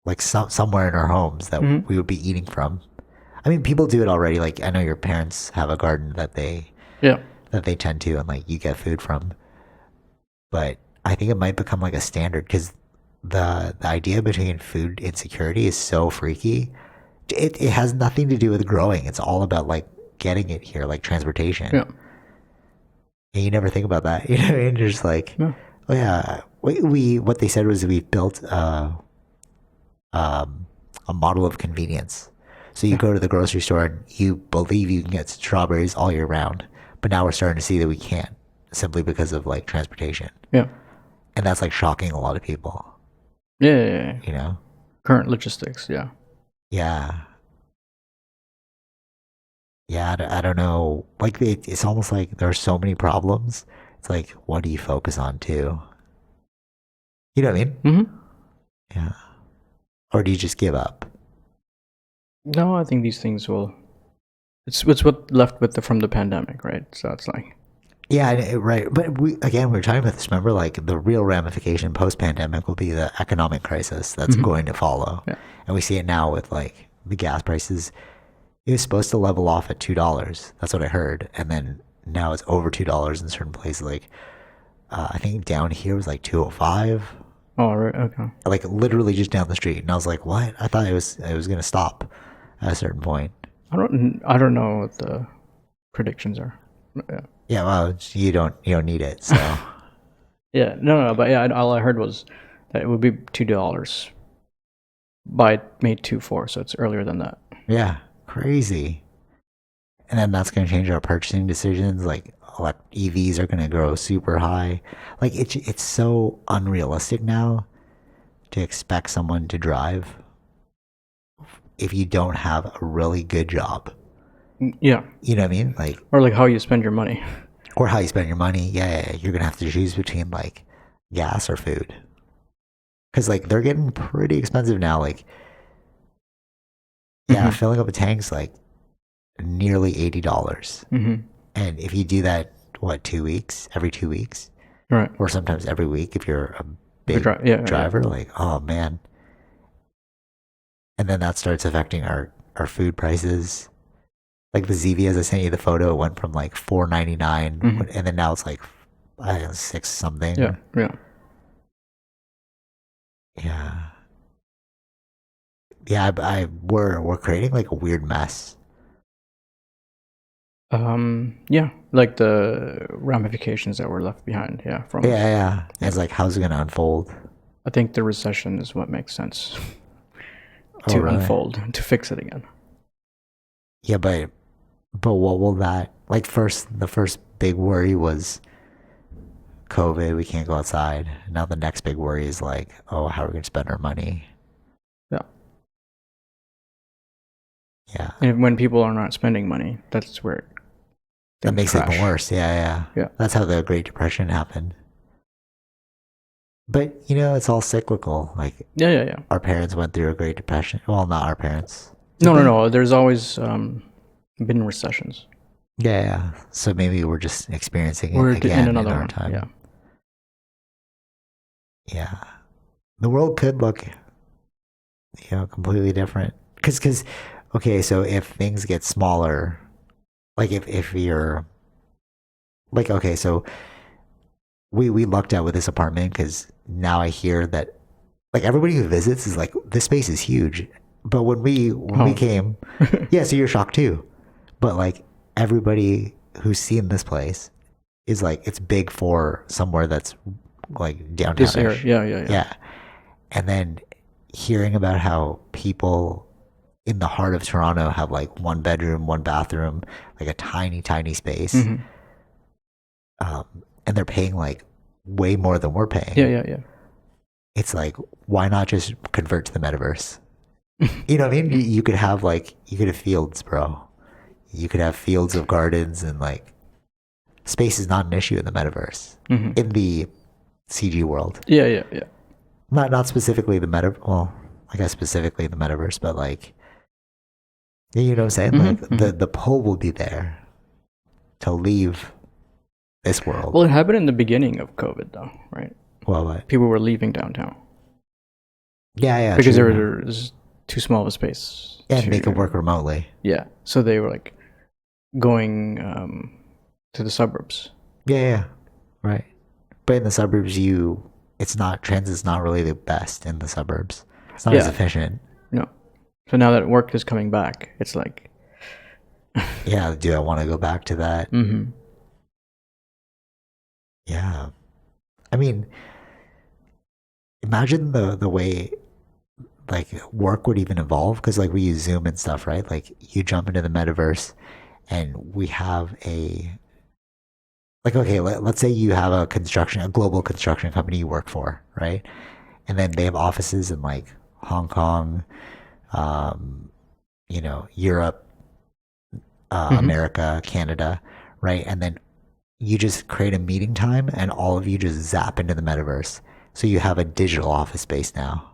like somewhere in our homes that we would be eating from. I mean, people do it already. Like, I know your parents have a garden that they tend to, and like you get food from. But I think it might become like a standard, because the idea between food insecurity is so freaky. It has nothing to do with growing. It's all about like getting it here, like transportation. Yeah. And you never think about that. You know what I mean? You're just like, oh yeah, we what they said was we built a model of convenience. So you go to the grocery store and you believe you can get strawberries all year round, but now we're starting to see that we can't, simply because of like transportation. Yeah. And that's like shocking a lot of people. Yeah. You know? Current logistics. Yeah. Yeah. Yeah, I don't know. Like it's almost like there are so many problems. It's like, what do you focus on too? You know what I mean? Mm-hmm. Yeah. Or do you just give up? No, I think these things will. It's what left from the pandemic, right? So it's like. Yeah, right. But we were talking about this. Remember, like the real ramification post-pandemic will be the economic crisis that's going to follow. Yeah. And we see it now with like the gas prices. It was supposed to level off at $2. That's what I heard. And then now it's over $2 in certain places. Like I think down here was like 205. Oh, right. Okay. Like literally just down the street. And I was like, what? I thought it was going to stop at a certain point. I don't know what the predictions are. Yeah. Yeah, well, you don't need it, so. Yeah, no, but yeah, all I heard was that it would be $2 by May 24, so it's earlier than that. Yeah, crazy. And then that's going to change our purchasing decisions. Like EVs are going to grow super high. Like it's so unrealistic now to expect someone to drive if you don't have a really good job. Yeah. You know what I mean? Like, or like how you spend your money. Or how you spend your money. Yeah. You're going to have to choose between like gas or food. Because like they're getting pretty expensive now. Like, yeah, filling up a tank's like nearly $80. And if you do that, what, 2 weeks? Every 2 weeks? Right. Or sometimes every week if you're a big driver. Yeah. Like, oh man. And then that starts affecting our food prices. Like the ZV, as I sent you the photo, it went from like $4.99, and then now it's like I don't know, 6 something. Yeah. We're creating like a weird mess. Yeah, like the ramifications that were left behind. Yeah, from It's like, how's it gonna unfold? I think the recession is what makes sense to unfold, to fix it again. Yeah, but what will that, like, the first big worry was COVID, we can't go outside. Now the next big worry is like, oh, how are we going to spend our money? Yeah. Yeah. And when people are not spending money, that's where That things makes it crash. even worse. Yeah. Yeah. That's how the Great Depression happened. But, it's all cyclical. Like, Yeah. our parents went through a Great Depression. Well, not our parents. No. There's always been recessions. Yeah. So maybe we're just experiencing We're it again in in another our one. time. Yeah. Yeah. The world could look, completely different. Because, okay, so if things get smaller, like if you're, like, okay, so we lucked out with this apartment because now I hear that, like, everybody who visits is like, this space is huge. But when we came, yeah, so you're shocked too. But like, everybody who's seen this place is like, it's big for somewhere that's like downtown. This area. Yeah. And then hearing about how people in the heart of Toronto have like one bedroom, one bathroom, like a tiny, tiny space. Mm-hmm. And they're paying like way more than we're paying. Yeah. It's like, why not just convert to the metaverse? You know what I mean? You could have fields, bro. You could have fields of gardens, and like, space is not an issue in the metaverse. Mm-hmm. In the CG world. Yeah. Not specifically the I guess specifically the metaverse, but like, you know what I'm saying? Mm-hmm. Like, the pull will be there to leave this world. Well, it happened in the beginning of COVID, though, right? Well, what? People were leaving downtown. Yeah. Because true. there was too small of a space. And make it work remotely. Yeah. So they were like going to the suburbs. Yeah. Right. But in the suburbs, transit's not really the best in the suburbs. It's not as efficient. No. So now that work is coming back, it's like, yeah, do I want to go back to that? Mm-hmm. Yeah. I mean, imagine the way like work would even evolve, because like we use Zoom and stuff, right? Like, you jump into the metaverse and we have okay, let's say you have a global construction company you work for, right? And then they have offices in like Hong Kong, Europe, America, Canada, right? And then you just create a meeting time and all of you just zap into the metaverse. So you have a digital office space now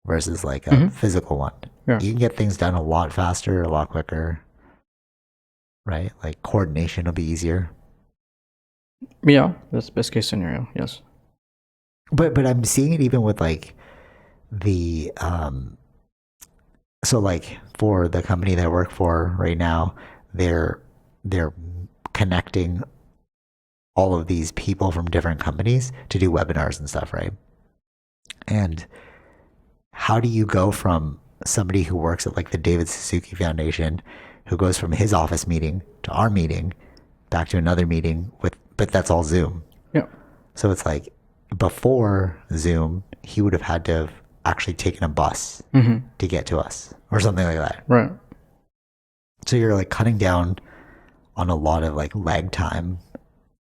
versus like a physical one. Yeah. You can get things done a lot faster, a lot quicker, right? Like, coordination will be easier. Yeah, that's the best case scenario. Yes. But I'm seeing it even with like the so like for the company that I work for right now, they're connecting all of these people from different companies to do webinars and stuff, right? And how do you go from somebody who works at like the David Suzuki Foundation, who goes from his office meeting to our meeting, back to another meeting but that's all Zoom. Yeah. So it's like, before Zoom, he would have had to have actually taken a bus to get to us or something like that. Right. So you're like cutting down on a lot of like lag time.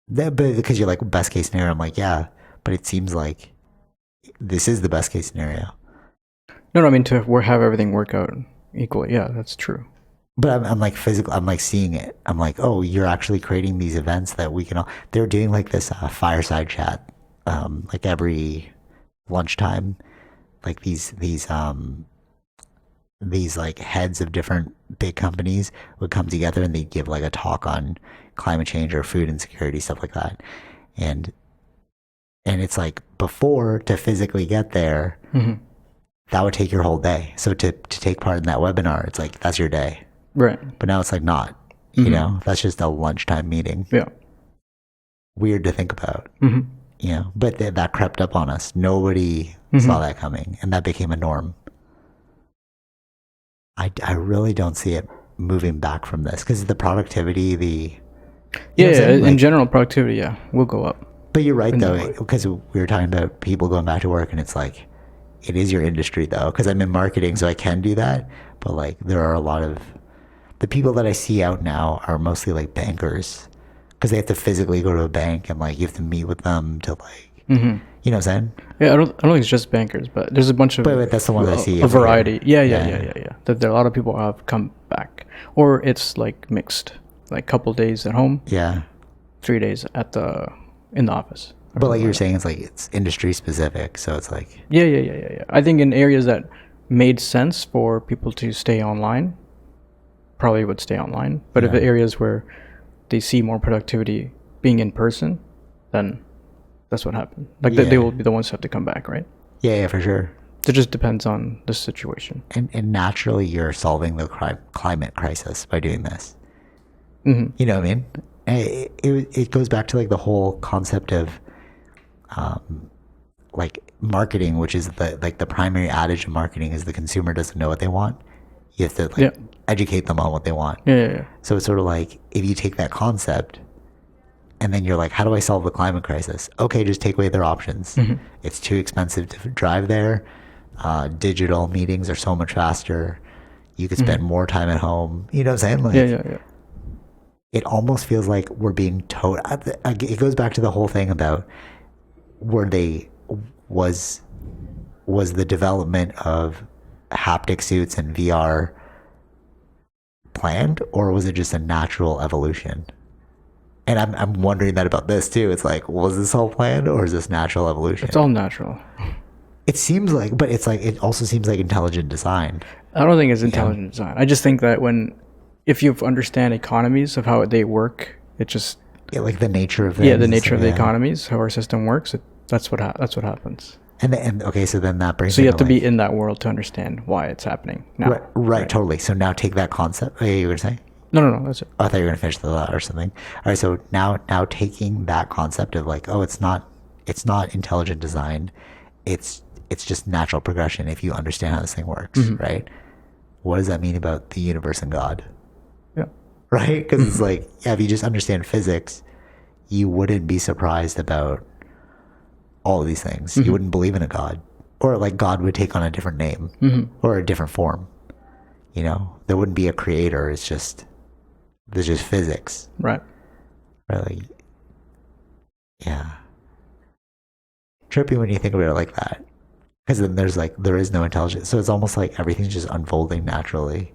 But because you're like, best case scenario, I'm like, yeah, but it seems like this is the best case scenario. No, I mean, to have everything work out equally. Yeah, that's true. But I'm like physical. I'm like seeing it. I'm like, oh, you're actually creating these events that we can all. They're doing like this fireside chat, like every lunchtime, like these like heads of different big companies would come together and they'd give like a talk on climate change or food insecurity, stuff like that, and it's like, before, to physically get there, that would take your whole day. So to take part in that webinar, it's like, that's your day. Right. But now it's like, not, you know, that's just a lunchtime meeting. Yeah. Weird to think about, but that crept up on us. Nobody saw that coming, and that became a norm. I really don't see it moving back from this, because the productivity, in general, productivity, will go up. But you're right, though, because we were talking about people going back to work, and it's like, it is your industry, though, because I'm in marketing, so I can do that. But like, there are a lot of the people that I see out now are mostly like bankers because they have to physically go to a bank and like you have to meet with them to like, Mm-hmm. you know what I'm saying? Yeah, I don't think it's just bankers, but there's a bunch of But that's the one I see. a variety. Yeah. Yeah. That there, a lot of people have come back, or it's like mixed, like couple days at home, Yeah. 3 days in the office. or But like something you're that. saying, it's like it's industry specific, so it's like Yeah. I think in areas that made sense for people to stay online, probably would stay online. But if Yeah. areas where they see more productivity being in person, then that's what happened. Like they Yeah. will be the ones who have to come back, right? yeah, for sure. It just depends on the situation. And naturally, you're solving the climate crisis by doing this. Hmm. You know what I mean? It goes back to like the whole concept of like marketing, which is the primary adage of marketing is the consumer doesn't know what they want. You have to like Yeah. educate them on what they want. Yeah. So it's sort of like if you take that concept and then you're like, how do I solve the climate crisis? Okay, just take away their options. Mm-hmm. It's too expensive to drive there. Digital meetings are so much faster. You could spend more time at home. You know what I'm saying? Like, Yeah. it almost feels like we're being towed. It goes back to the whole thing about was the development of haptic suits and VR planned, or was it just a natural evolution? And I'm wondering that about this too. It's like, was this all planned or is this natural evolution? It's all natural. It seems like, but it's like, it also seems like intelligent design. I don't think it's intelligent design. I just think that if you understand economies of how they work, it just Yeah, like the nature of things. the nature of the yeah. economies, how our system works. That's what happens. And okay, so then that brings So you have into, to be like- in that world to understand why it's happening. Now. right, totally. So now take that concept. Oh, yeah, you were gonna say? No, that's it. Oh, I thought you were gonna finish the thought or something. All right, so now taking that concept of like, oh, it's not intelligent design, it's just natural progression if you understand how this thing works, right? What does that mean about the universe and God? Yeah. Right? Because it's like, yeah, if you just understand physics, you wouldn't be surprised about all of these things. You wouldn't believe in a God, or like God would take on a different name or a different form. You know, there wouldn't be a creator. There's just physics. Right. Really, yeah. Trippy when you think about it like that, because then there is no intelligence. So it's almost like everything's just unfolding naturally,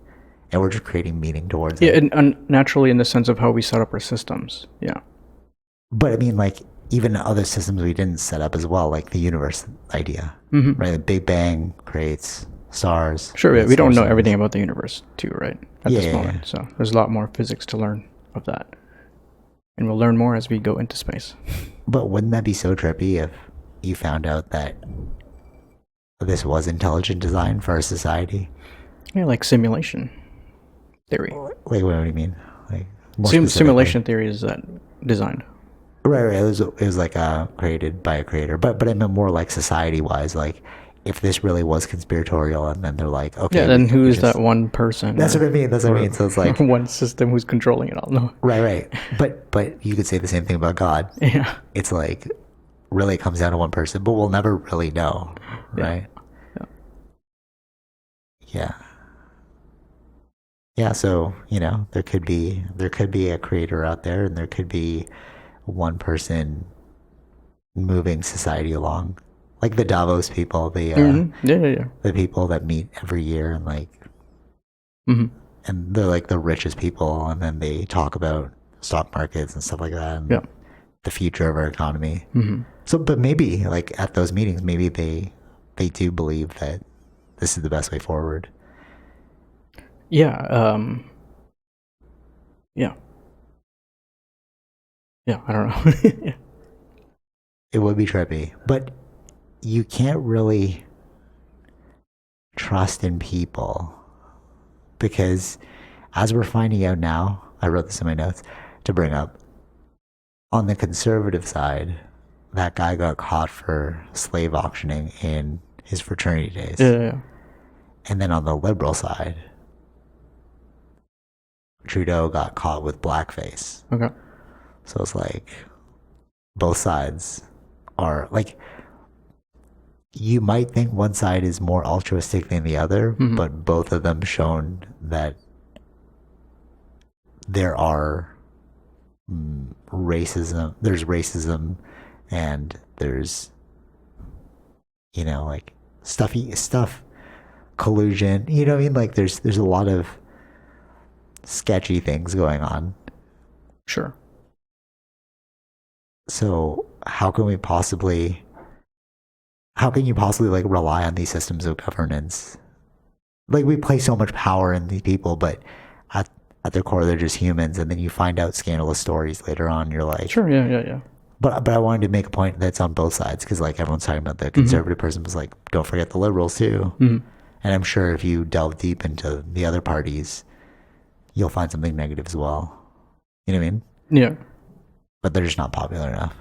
and we're just creating meaning towards Yeah, it. and naturally in the sense of how we set up our systems. Yeah. But I mean, like even other systems we didn't set up as well, like the universe idea, right? The Big Bang creates stars. Sure, creates we don't know solar everything systems. about the universe too, right? At Yeah, this moment. So there's a lot more physics to learn of that. And we'll learn more as we go into space. But wouldn't that be so trippy if you found out that this was intelligent design for our society? Yeah, like simulation theory. Like, what do you mean? Like more Simulation specifically? theory is that designed. Right. It was like created by a creator, but I meant more like society wise. Like, if this really was conspiratorial, and then they're like, okay, Yeah, then we who is just- that one person? That's what I mean. That's what I mean. So it's like, one system who's controlling it all. No. right. But you could say the same thing about God. Yeah. It's like, really, it comes down to one person, but we'll never really know, right? Yeah. Yeah. So there could be a creator out there, and there could be one person moving society along, like the Davos people, Yeah. the people that meet every year, and like, Mm-hmm. and they're like the richest people, and then they talk about stock markets and stuff like that, and Yeah. the future of our economy. Mm-hmm. So, but maybe like at those meetings, maybe they do believe that this is the best way forward. Yeah. Yeah. Yeah. I don't know. Yeah. It would be trippy, but you can't really trust in people, because as we're finding out now, I wrote this in my notes to bring up, on the conservative side, that guy got caught for slave auctioning in his fraternity days. Yeah. And then on the liberal side, Trudeau got caught with blackface. Okay. So it's like both sides are like, you might think one side is more altruistic than the other, but both of them shown that there are racism. There's racism, and there's like stuff, collusion. You know what I mean? Like there's a lot of sketchy things going on. Sure. So how can you possibly like rely on these systems of governance? Like we place so much power in these people, but at their core they're just humans, and then you find out scandalous stories later on. You're like, Sure, yeah. But I wanted to make a point that's on both sides, because like everyone's talking about the conservative person was like, don't forget the liberals too. And I'm sure if you delve deep into the other parties, you'll find something negative as well. You know what I mean? Yeah. But they're just not popular enough.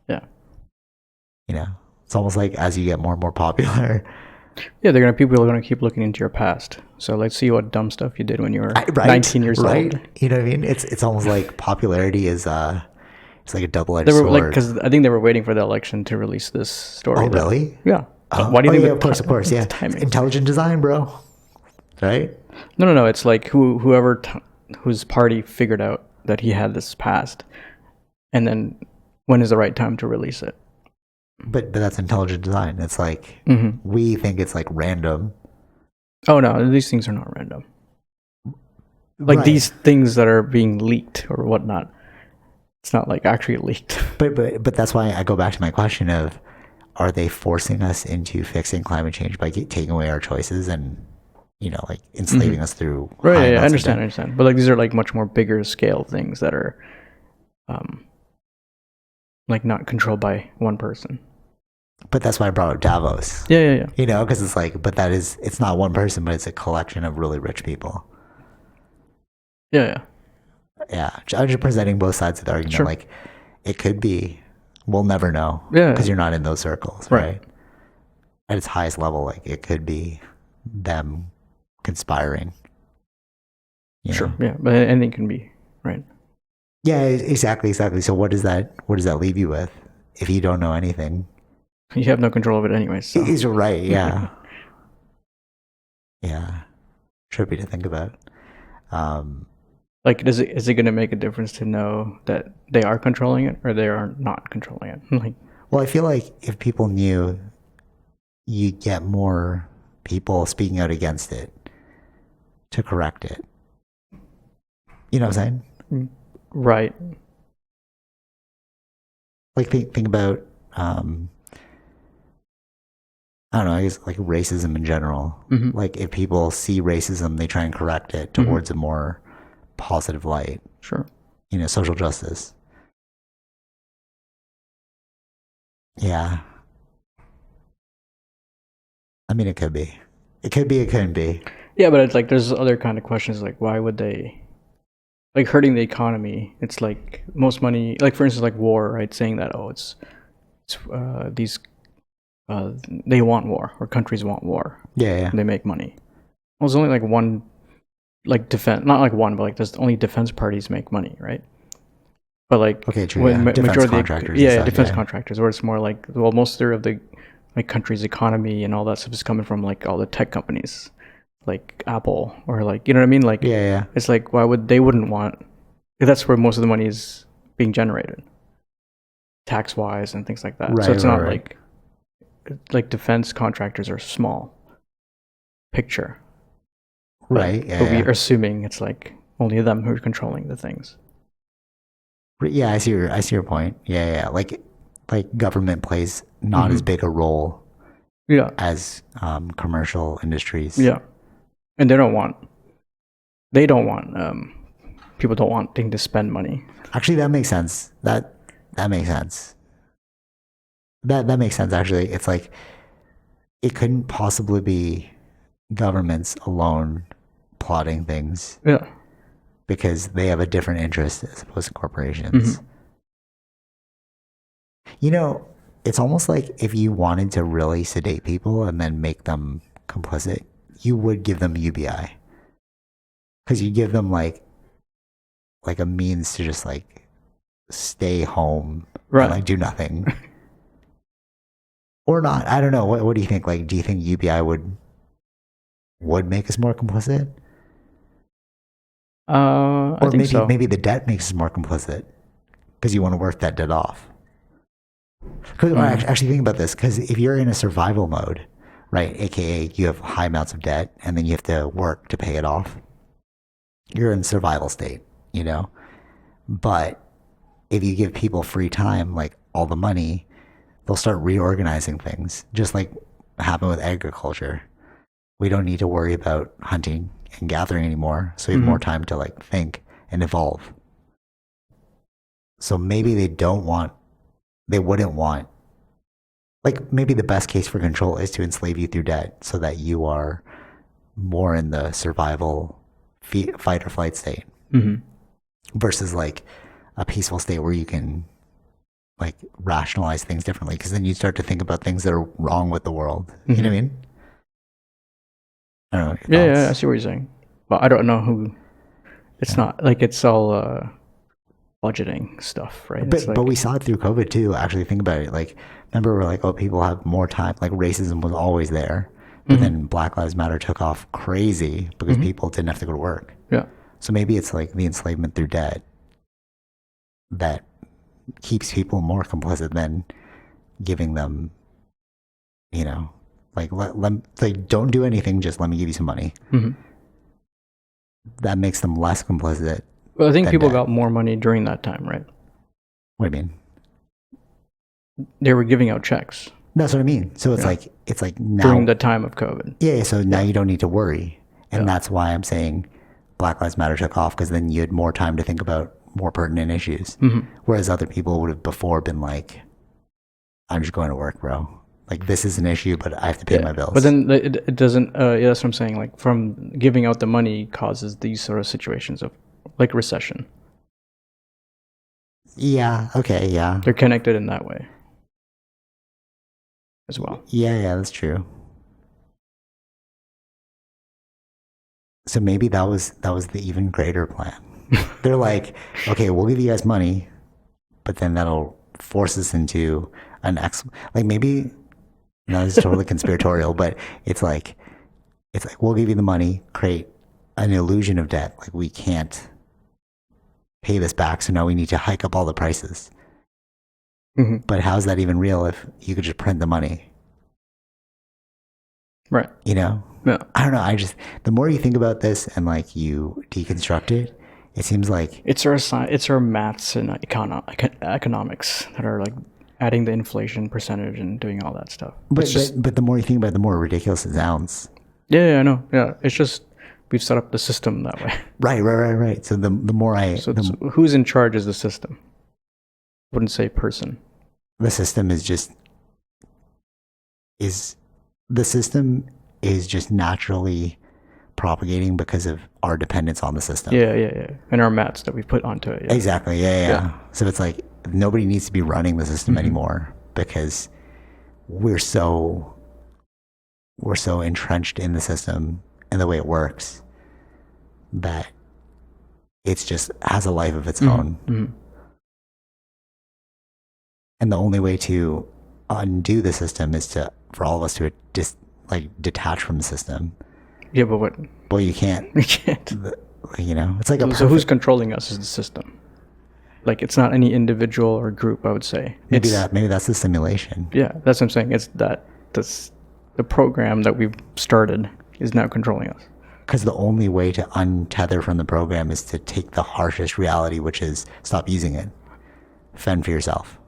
Yeah. It's almost like as you get more and more popular. Yeah, people are gonna keep looking into your past. So let's see what dumb stuff you did when you were 19 years old. You know what I mean? It's almost like popularity is it's like a double-edged sword. Like, because I think they were waiting for the election to release this story. Oh, really? Yeah. Why do you think? Yeah, of course, yeah. Intelligent design, bro. Right? No. It's like whose party figured out that he had this past, and then when is the right time to release it? But that's intelligent design. It's like we think it's like random. Oh no, these things are not random. Like these things that are being leaked or whatnot, it's not like actually leaked. But that's why I go back to my question of, are they forcing us into fixing climate change by taking away our choices and like enslaving us through? Right. Yeah, I understand. But like these are like much more bigger scale things that are, like not controlled by one person. But that's why I brought up Davos. Yeah. Because it's like, but it's not one person, but it's a collection of really rich people. Yeah. Yeah. I'm just presenting both sides of the argument. Sure. Like, it could be, we'll never know. Yeah. Because you're not in those circles, right? At its highest level, like, it could be them conspiring. Sure. Yeah. But anything can be, right? Yeah, exactly. So what does that leave you with if you don't know anything? You have no control of it anyway. So. He's right. Yeah. Yeah. Trippy to think about. Like, is it going to make a difference to know that they are controlling it or they are not controlling it? Like, well, I feel like if people knew, you get more people speaking out against it to correct it. You know what I'm saying? Right. Like think about I don't know, I guess like racism in general. Like if people see racism, they try and correct it towards a more positive light. Sure. Social justice. Yeah. I mean, it could be. It couldn't be. Yeah, but it's like there's other kind of questions like why would they, like hurting the economy? It's like most money, like for instance, like war, right? Saying that it's these they want war or countries want war. Yeah. They make money. Well, there's only like one, like defense, not like one, but like there's only defense parties make money, right? But like okay, true. When defense contractors. Defense contractors, where it's more like most of the like country's economy and all that stuff is coming from like all the tech companies, like Apple or like you know what I mean? Like yeah. It's like why would they wouldn't want? That's where most of the money is being generated, tax wise and things like that. Right, so it's not like defense contractors are small picture. Right. But we're assuming it's like only them who are controlling the things. Yeah, I see your point. Yeah. Like government plays not as big a role. Yeah. As commercial industries. Yeah, and people don't want to spend money. Actually, that makes sense. That makes sense. That makes sense. Actually, it's like it couldn't possibly be governments alone plotting things. Yeah. Because they have a different interest as opposed to corporations. It's almost like if you wanted to really sedate people and then make them complicit, you would give them UBI. Because you give them like a means to just like stay home and like do nothing. Or not. I don't know. What do you think? Like, do you think UBI would make us more complicit? I Or think so. maybe the debt makes us more complicit because you want to work that debt off. Actually, think about this, because if you're in a survival mode, right, aka you have high amounts of debt and then you have to work to pay it off, you're in survival state, you know? But if you give people free time, like all the money, they'll start reorganizing things, just like happened with agriculture. We don't need to worry about hunting and gathering anymore, so we have more time to like think and evolve. So maybe they wouldn't want, like maybe the best case for control is to enslave you through debt so that you are more in the survival fight or flight state versus like a peaceful state where you can like rationalize things differently, because then you start to think about things that are wrong with the world. You know what I mean? I don't know. Yeah, I see what you're saying, but I don't know who. It's not like it's all budgeting stuff, right? But we saw it through COVID too. Actually, think about it. Like, remember, we're like, oh, people have more time. Like, racism was always there, but then Black Lives Matter took off crazy because people didn't have to go to work. Yeah. So maybe it's like the enslavement through debt that keeps people more complicit than giving them, you know, like like don't do anything, just let me give you some money. That makes them less complicit. Well, I think people got more money during that time, right? What do you mean? They were giving out checks. That's what I mean. So it's like now during the time of COVID. Yeah. So now you don't need to worry, and that's why I'm saying Black Lives Matter took off, because then you had more time to think about more pertinent issues. Whereas other people would have before been like, I'm just going to work, bro. Like, this is an issue, but I have to pay my bills. But then it doesn't, that's what I'm saying. Like, from giving out the money causes these sort of situations of like recession. Yeah. Okay. Yeah. They're connected in that way as well. Yeah. That's true. So maybe that was the even greater plan. They're like, okay, we'll give you guys money, but then that'll force us into like maybe, no, this is totally conspiratorial, but it's like we'll give you the money, create an illusion of debt, like we can't pay this back, so now we need to hike up all the prices. But how's that even real if you could just print the money? Right. You know? Yeah. I don't know. The more you think about this and like you deconstruct it, it seems like it's our maths and economics that are like adding the inflation percentage and doing all that stuff. But the more you think about it, the more ridiculous it sounds. Yeah, I know. Yeah, it's just we've set up the system that way. Right. So the more who's in charge is the system. I wouldn't say person. The system is just naturally propagating because of our dependence on the system. Yeah. And our mats that we put onto it. Yeah. Exactly. Yeah. So it's like nobody needs to be running the system anymore, because we're so entrenched in the system and the way it works that it's just has a life of its own. And the only way to undo the system is for all of us to detach from the system. Yeah, but what? Well, you can't. You can't. You know, it's like so who's controlling us is the system. Like, it's not any individual or group, I would say. Maybe that's the simulation. Yeah, that's what I'm saying. It's that's the program that we've started is now controlling us. Because the only way to untether from the program is to take the harshest reality, which is stop using it. Fend for yourself.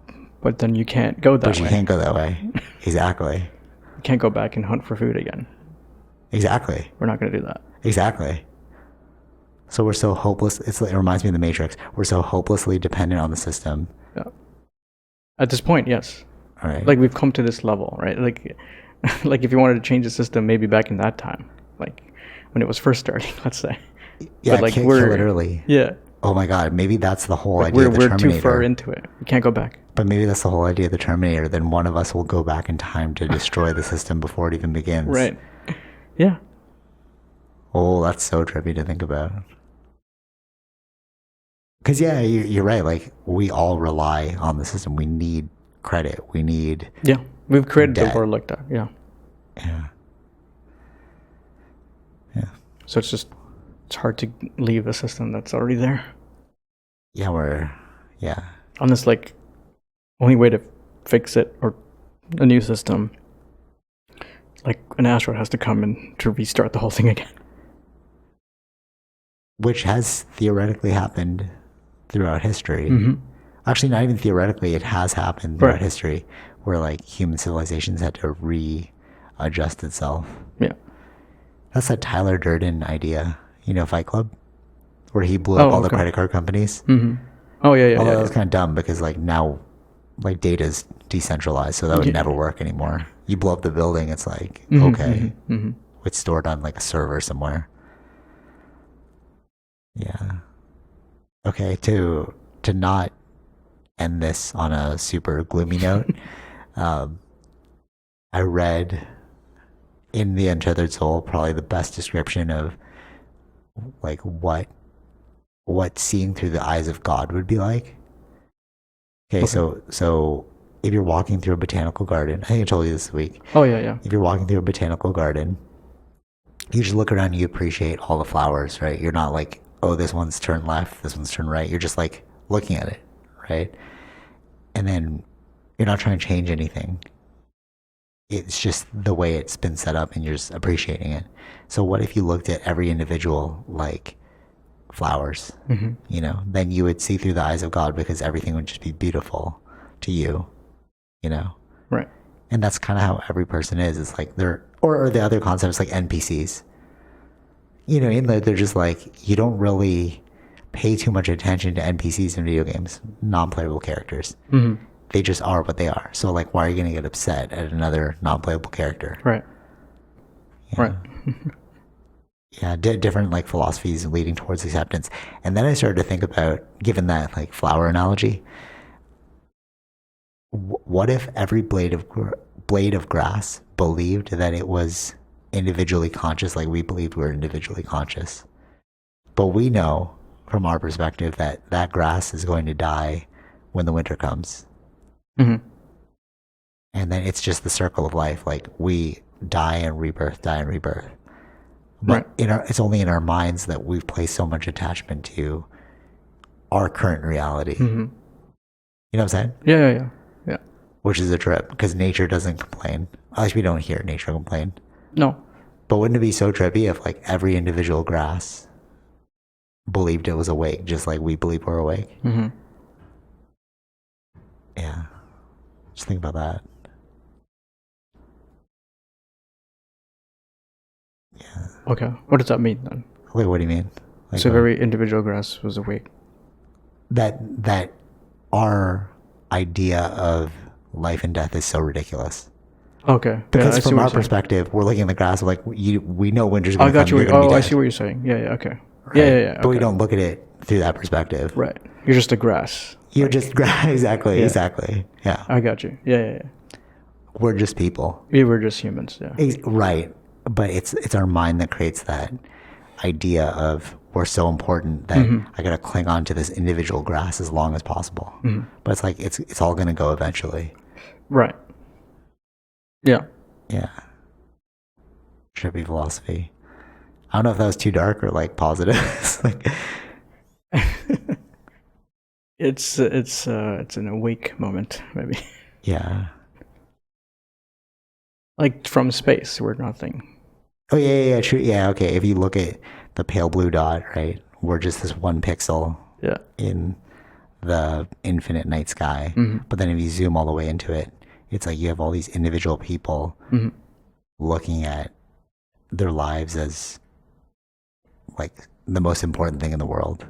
But then you can't go that way. But you can't go that way. Exactly. You can't go back and hunt for food again. Exactly. We're not going to do that. Exactly. So we're so hopeless. It reminds me of the Matrix. We're so hopelessly dependent on the system. Yeah. At this point, yes. All right. Like, we've come to this level, right? Like if you wanted to change the system, maybe back in that time, like when it was first starting, let's say. Yeah, but like we're literally. Yeah. Oh my God, maybe that's the whole idea of the Terminator. We're too far into it. We can't go back. But maybe that's the whole idea of the Terminator. Then one of us will go back in time to destroy the system before it even begins. Right. Yeah. Oh, that's so trippy to think about. Because, yeah, you're right. Like, we all rely on the system. We need credit. We need Yeah. We've created debt. the world like that. Yeah. Yeah. So it's it's hard to leave a system that's already there. Yeah. Unless like only way to fix it or a new system, like an asteroid has to come in to restart the whole thing again. Which has theoretically happened throughout history. Mm-hmm. Actually, not even theoretically, it has happened throughout Right. history, where like human civilizations had to readjust itself. Yeah. That's that Tyler Durden idea, Fight Club, where he blew up all the Okay. credit card companies. Mm-hmm. Oh yeah, Although yeah. that was kind of dumb because like now, like data's decentralized, so that would Yeah. never work anymore. You blow up the building, it's like Mhm, okay, mhm, mhm. it's stored on like a server somewhere. Yeah. Okay, to not end this on a super gloomy note, I read in the Untethered Soul probably the best description of like what seeing through the eyes of God would be like. Okay, so if you're walking through a botanical garden, I think I told you this week. Oh yeah. If you're walking through a botanical garden, you just look around and you appreciate all the flowers, right? You're not like, oh, this one's turned left, this one's turned right. You're just like looking at it, right? And then you're not trying to change anything. It's just the way it's been set up and you're just appreciating it. So what if you looked at every individual like flowers, then you would see through the eyes of God because everything would just be beautiful to you, Right. And that's kind of how every person is. It's like or the other concepts like NPCs, in that they're just like, you don't really pay too much attention to NPCs in video games, non-playable characters. Mm-hmm. They just are what they are. So like, why are you going to get upset at another non-playable character? Right. Right. Yeah, different like philosophies leading towards acceptance. And then I started to think about, given that like flower analogy, what if every blade of grass believed that it was individually conscious, like we believed we were individually conscious, but we know from our perspective that that grass is going to die when the winter comes, and then it's just the circle of life. Like we die and rebirth, die and rebirth. But it's only in our minds that we've placed so much attachment to our current reality. You know what I'm saying? Yeah. Which is a trip, because nature doesn't complain. At least we don't hear nature complain. No. But wouldn't it be so trippy if like every individual grass believed it was awake, just like we believe we're awake? Mm-hmm. Yeah. Just think about that. Yeah. Okay. What does that mean then? Wait, what do you mean? Like, So if every individual grass was awake. that our idea of life and death is so ridiculous. Okay. Because I see from what our you're saying. perspective, we're looking at the grass, we're like, we know winter's I going to got come. you. You're going to be I dead. see what you're saying. Yeah. Okay. Right? Yeah. But we okay. don't look at it through that perspective. Right. You're just a grass. You're just exactly. Yeah. I got you. Yeah. We're just people. We were just humans. Yeah. Right. But it's our mind that creates that idea of we're so important that I gotta cling on to this individual grass as long as possible. But it's like it's all gonna go eventually. Right. Yeah. Yeah. Trippy philosophy. I don't know if that was too dark or like positive. It's like, It's an awake moment maybe. yeah. Like from space, we're nothing. Oh yeah, true. Yeah, okay. If you look at the pale blue dot, right, we're just this one pixel Yeah. in the infinite night sky. But then if you zoom all the way into it, it's like you have all these individual people looking at their lives as like the most important thing in the world.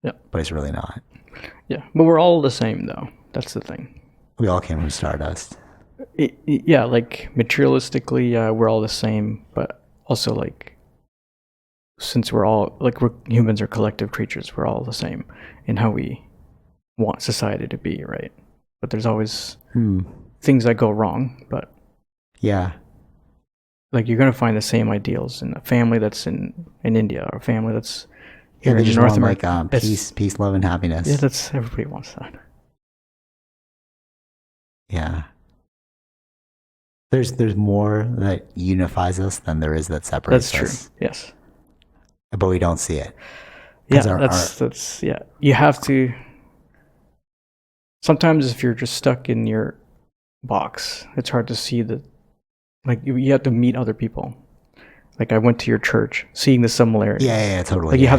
Yeah. But it's really not. Yeah. But we're all the same though. That's the thing. We all came from stardust. Yeah, like materialistically, we're all the same, but also like since we're humans are collective creatures, we're all the same in how we want society to be, right? But there's always things that go wrong, but Yeah. like you're gonna find the same ideals in a family that's in India or a family that's here They in just North want America. like peace, love, and happiness. Yeah, that's everybody wants that. Yeah. There's more that unifies us than there is that separates That's true. us. Yes. but we don't see it. Yeah, 'Cause that's yeah. You have to. Sometimes if you're just stuck in your box, it's hard to see the. Like you have to meet other people. Like I went to your church, seeing the similarities. yeah, totally. Like you yeah.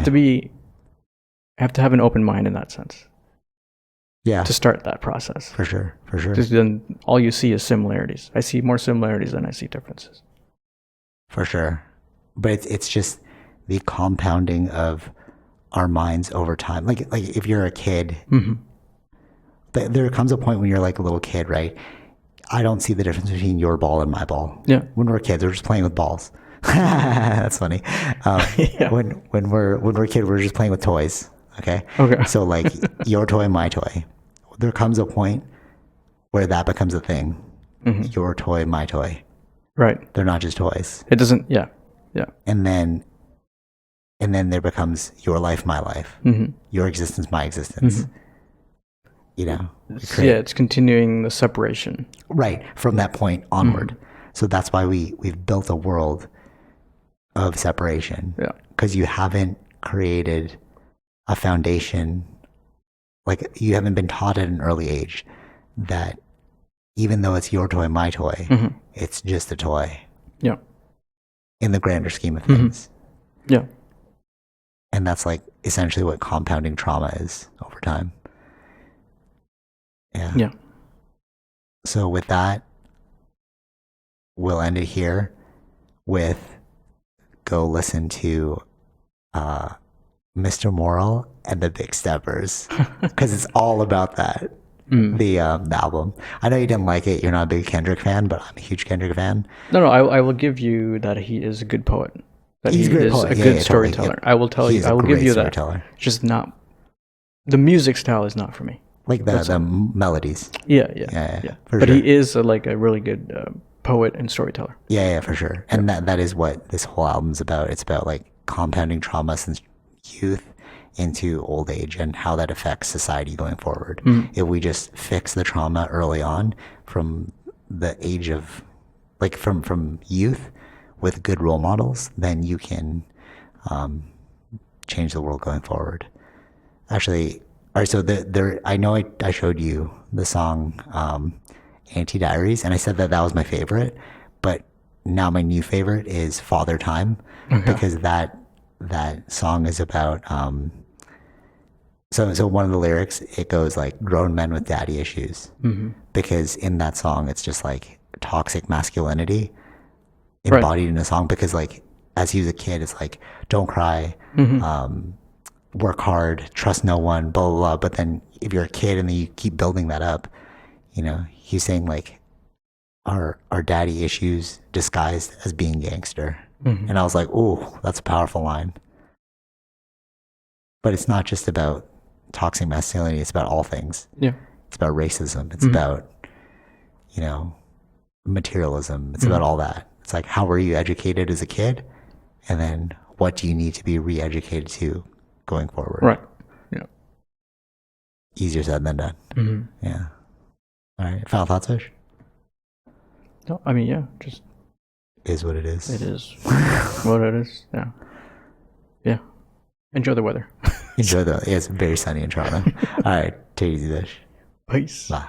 have to have an open mind in that sense Yeah, to start that process. for sure. Because then all you see is similarities. I see more similarities than I see differences. For sure. But it's just the compounding of our minds over time. Like if you're a kid, there comes a point when you're like a little kid, right? I don't see the difference between your ball and my ball. Yeah. When we're kids, we're just playing with balls. That's funny. Yeah. When we're a kid, we're just playing with toys. Okay. Okay. So like your toy, my toy. There comes a point where that becomes a thing. Your toy, my toy. Right. They're not just toys. It doesn't. Yeah. Yeah. And then there becomes your life, my life. Your existence, my existence. You know. It's continuing the separation. Right, from that point onward. So that's why we've built a world of separation. Yeah. Because you haven't created a foundation, like you haven't been taught at an early age that even though it's your toy, my toy, it's just a toy. Yeah. In the grander scheme of things. Yeah. And that's like essentially what compounding trauma is over time. Yeah. Yeah. So with that, we'll end it here with go listen to Mr. Moral and the Big Steppers because it's all about that. The album. I know you didn't like it. You're not a big Kendrick fan, but I'm a huge Kendrick fan. No. I will give you that he is a good poet. That He's he a great is poet. a Yeah, good yeah, storyteller. totally. I will tell He's you. a I will give great you that. storyteller. It's just not. The music style is not for me. Like the melodies. Yeah. For But sure. he is a really good poet and storyteller. Yeah, for sure. And that is what this whole album's about. It's about like compounding trauma since youth into old age and how that affects society going forward. If we just fix the trauma early on from the age of like from youth with good role models, then you can change the world going forward. Actually, all right, so I know I showed you the song Anti-Diaries, and I said that was my favorite, but now my new favorite is Father Time, because that song is about so one of the lyrics, it goes like grown men with daddy issues, because in that song it's just like toxic masculinity embodied in a song, because like as he was a kid it's like don't cry, work hard, trust no one, blah blah blah. But then if you're a kid and then you keep building that up, you know, he's saying like our daddy issues disguised as being gangster. And I was like, oh, that's a powerful line. But it's not just about toxic masculinity, it's about all things. Yeah. It's about racism, it's about, you know, materialism, it's about all that. It's like, how were you educated as a kid, and then what do you need to be re-educated to going forward? Right. Yeah. Easier said than done. Yeah. All right. Final thoughts, Fish? No, I mean, yeah, just Is what it is. it is what it is. Yeah. Yeah. Enjoy the weather. Enjoy the. Yeah, it's very sunny in Toronto. All right. Take it easy, Fish. Peace. Bye.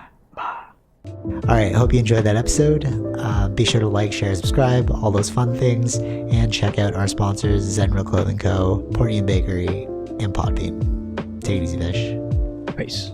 All right. Hope you enjoyed that episode. Be sure to like, share, subscribe, all those fun things, and check out our sponsors: Zenro Clothing Co., Portian Bakery, and Podbean. Take it easy, Fish. Peace.